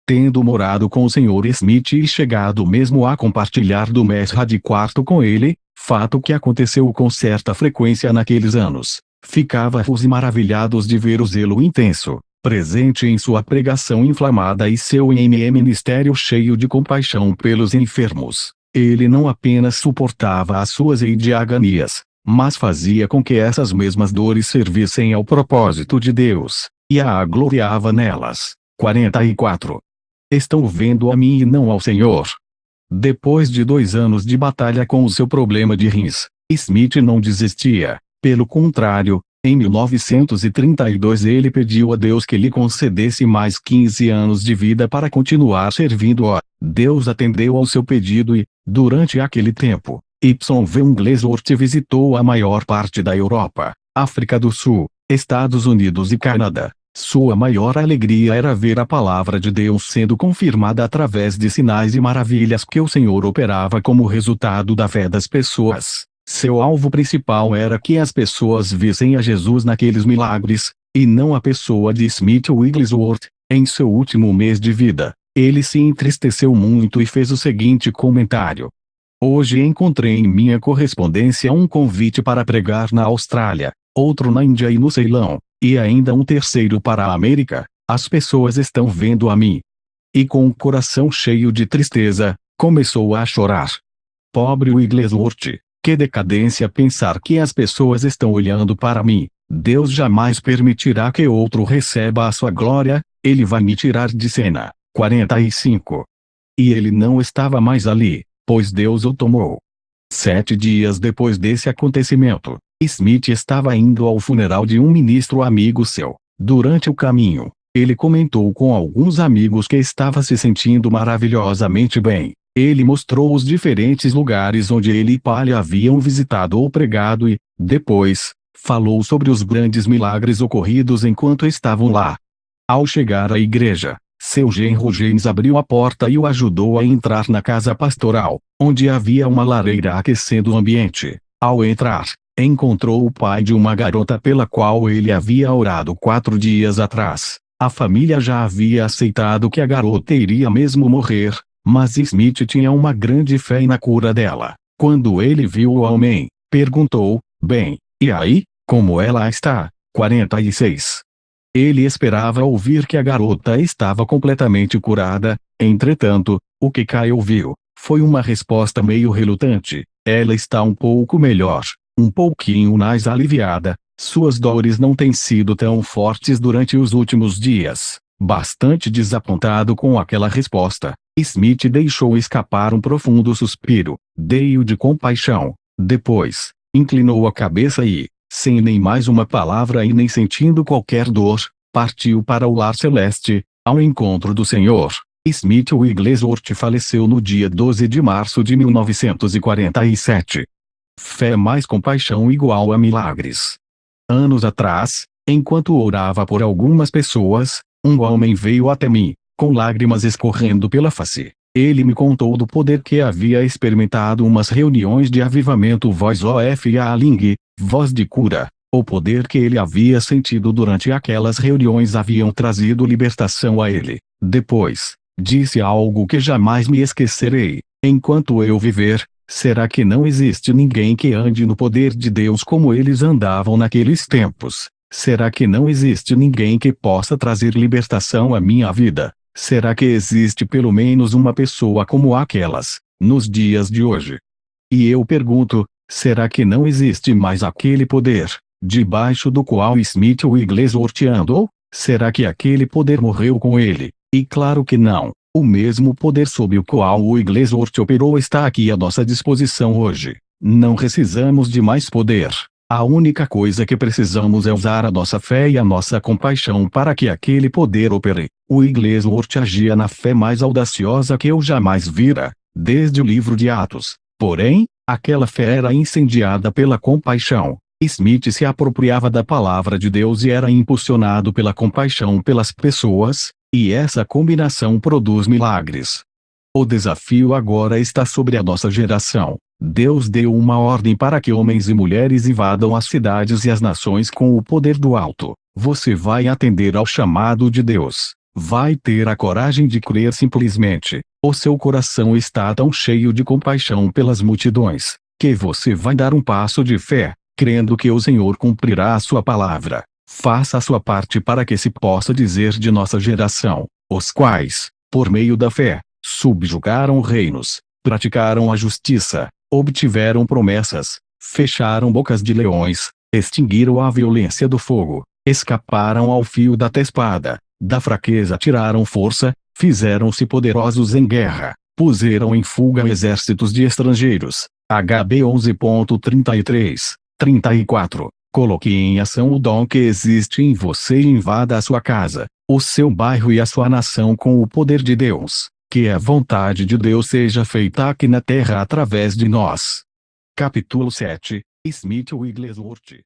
S1: Tendo morado com o Sr. Smith e chegado mesmo a compartilhar do mesra de quarto com ele, fato que aconteceu com certa frequência naqueles anos, ficávamos maravilhados de ver o zelo intenso, presente em sua pregação inflamada e seu ministério cheio de compaixão pelos enfermos. Ele não apenas suportava as suas agonias, mas fazia com que essas mesmas dores servissem ao propósito de Deus, e a gloriava nelas. 44. Estão vendo a mim e não ao Senhor. Depois de 2 anos de batalha com o seu problema de rins, Smith não desistia. Pelo contrário, em 1932 ele pediu a Deus que lhe concedesse mais 15 anos de vida para continuar servindo a Deus. Atendeu ao seu pedido e, durante aquele tempo, Wigglesworth visitou a maior parte da Europa, África do Sul, Estados Unidos e Canadá. Sua maior alegria era ver a palavra de Deus sendo confirmada através de sinais e maravilhas que o Senhor operava como resultado da fé das pessoas. Seu alvo principal era que as pessoas vissem a Jesus naqueles milagres, e não a pessoa de Smith Wigglesworth. Em seu último mês de vida, ele se entristeceu muito e fez o seguinte comentário: hoje encontrei em minha correspondência um convite para pregar na Austrália, outro na Índia e no Ceilão, e ainda um terceiro para a América. As pessoas estão vendo a mim. E com o coração cheio de tristeza, começou a chorar. Pobre Wigglesworth, que decadência pensar que as pessoas estão olhando para mim. Deus jamais permitirá que outro receba a sua glória, ele vai me tirar de cena. 45. E ele não estava mais ali, pois Deus o tomou. 7 dias depois desse acontecimento, Smith estava indo ao funeral de um ministro amigo seu. Durante o caminho, ele comentou com alguns amigos que estava se sentindo maravilhosamente bem. Ele mostrou os diferentes lugares onde ele e Palha haviam visitado ou pregado e, depois, falou sobre os grandes milagres ocorridos enquanto estavam lá. Ao chegar à igreja, seu genro James abriu a porta e o ajudou a entrar na casa pastoral, onde havia uma lareira aquecendo o ambiente. Ao entrar, encontrou o pai de uma garota pela qual ele havia orado 4 dias atrás. A família já havia aceitado que a garota iria mesmo morrer, mas Smith tinha uma grande fé na cura dela. Quando ele viu o homem, perguntou: bem, e aí, como ela está? 46. Ele esperava ouvir que a garota estava completamente curada. Entretanto, o que Kyle ouviu foi uma resposta meio relutante: ela está um pouco melhor, um pouquinho mais aliviada. Suas dores não têm sido tão fortes durante os últimos dias. Bastante desapontado com aquela resposta, Smith deixou escapar um profundo suspiro, cheio de compaixão. Depois, inclinou a cabeça e, sem nem mais uma palavra e nem sentindo qualquer dor, partiu para o lar celeste, ao encontro do Senhor. Smith Wigglesworth faleceu no dia 12 de março de 1947. Fé mais compaixão igual a milagres. Anos atrás, enquanto orava por algumas pessoas, um homem veio até mim, com lágrimas escorrendo pela face. Ele me contou do poder que havia experimentado umas reuniões de avivamento voz of healing, voz de cura. O poder que ele havia sentido durante aquelas reuniões haviam trazido libertação a ele. Depois, disse algo que jamais me esquecerei: enquanto eu viver, será que não existe ninguém que ande no poder de Deus como eles andavam naqueles tempos? Será que não existe ninguém que possa trazer libertação à minha vida? Será que existe pelo menos uma pessoa como aquelas, nos dias de hoje? E eu pergunto, será que não existe mais aquele poder, debaixo do qual Smith Wigglesworth andou? Será que aquele poder morreu com ele? E claro que não. O mesmo poder sob o qual Wigglesworth operou está aqui à nossa disposição hoje. Não precisamos de mais poder. A única coisa que precisamos é usar a nossa fé e a nossa compaixão para que aquele poder opere. Wigglesworth agia na fé mais audaciosa que eu jamais vira, desde o livro de Atos. Porém, aquela fé era incendiada pela compaixão. Smith se apropriava da palavra de Deus e era impulsionado pela compaixão pelas pessoas, e essa combinação produz milagres. O desafio agora está sobre a nossa geração. Deus deu uma ordem para que homens e mulheres invadam as cidades e as nações com o poder do alto. Você vai atender ao chamado de Deus. Vai ter a coragem de crer simplesmente. O seu coração está tão cheio de compaixão pelas multidões, que você vai dar um passo de fé, crendo que o Senhor cumprirá a sua palavra. Faça a sua parte para que se possa dizer de nossa geração, os quais, por meio da fé, subjugaram reinos, praticaram a justiça, obtiveram promessas, fecharam bocas de leões, extinguiram a violência do fogo, escaparam ao fio da espada, da fraqueza tiraram força, fizeram-se poderosos em guerra, puseram em fuga exércitos de estrangeiros. HB 11.33, 34. Coloque em ação o dom que existe em você e invada a sua casa, o seu bairro e a sua nação com o poder de Deus. Que a vontade de Deus seja feita aqui na terra através de nós. Capítulo 7. Smith Wigglesworth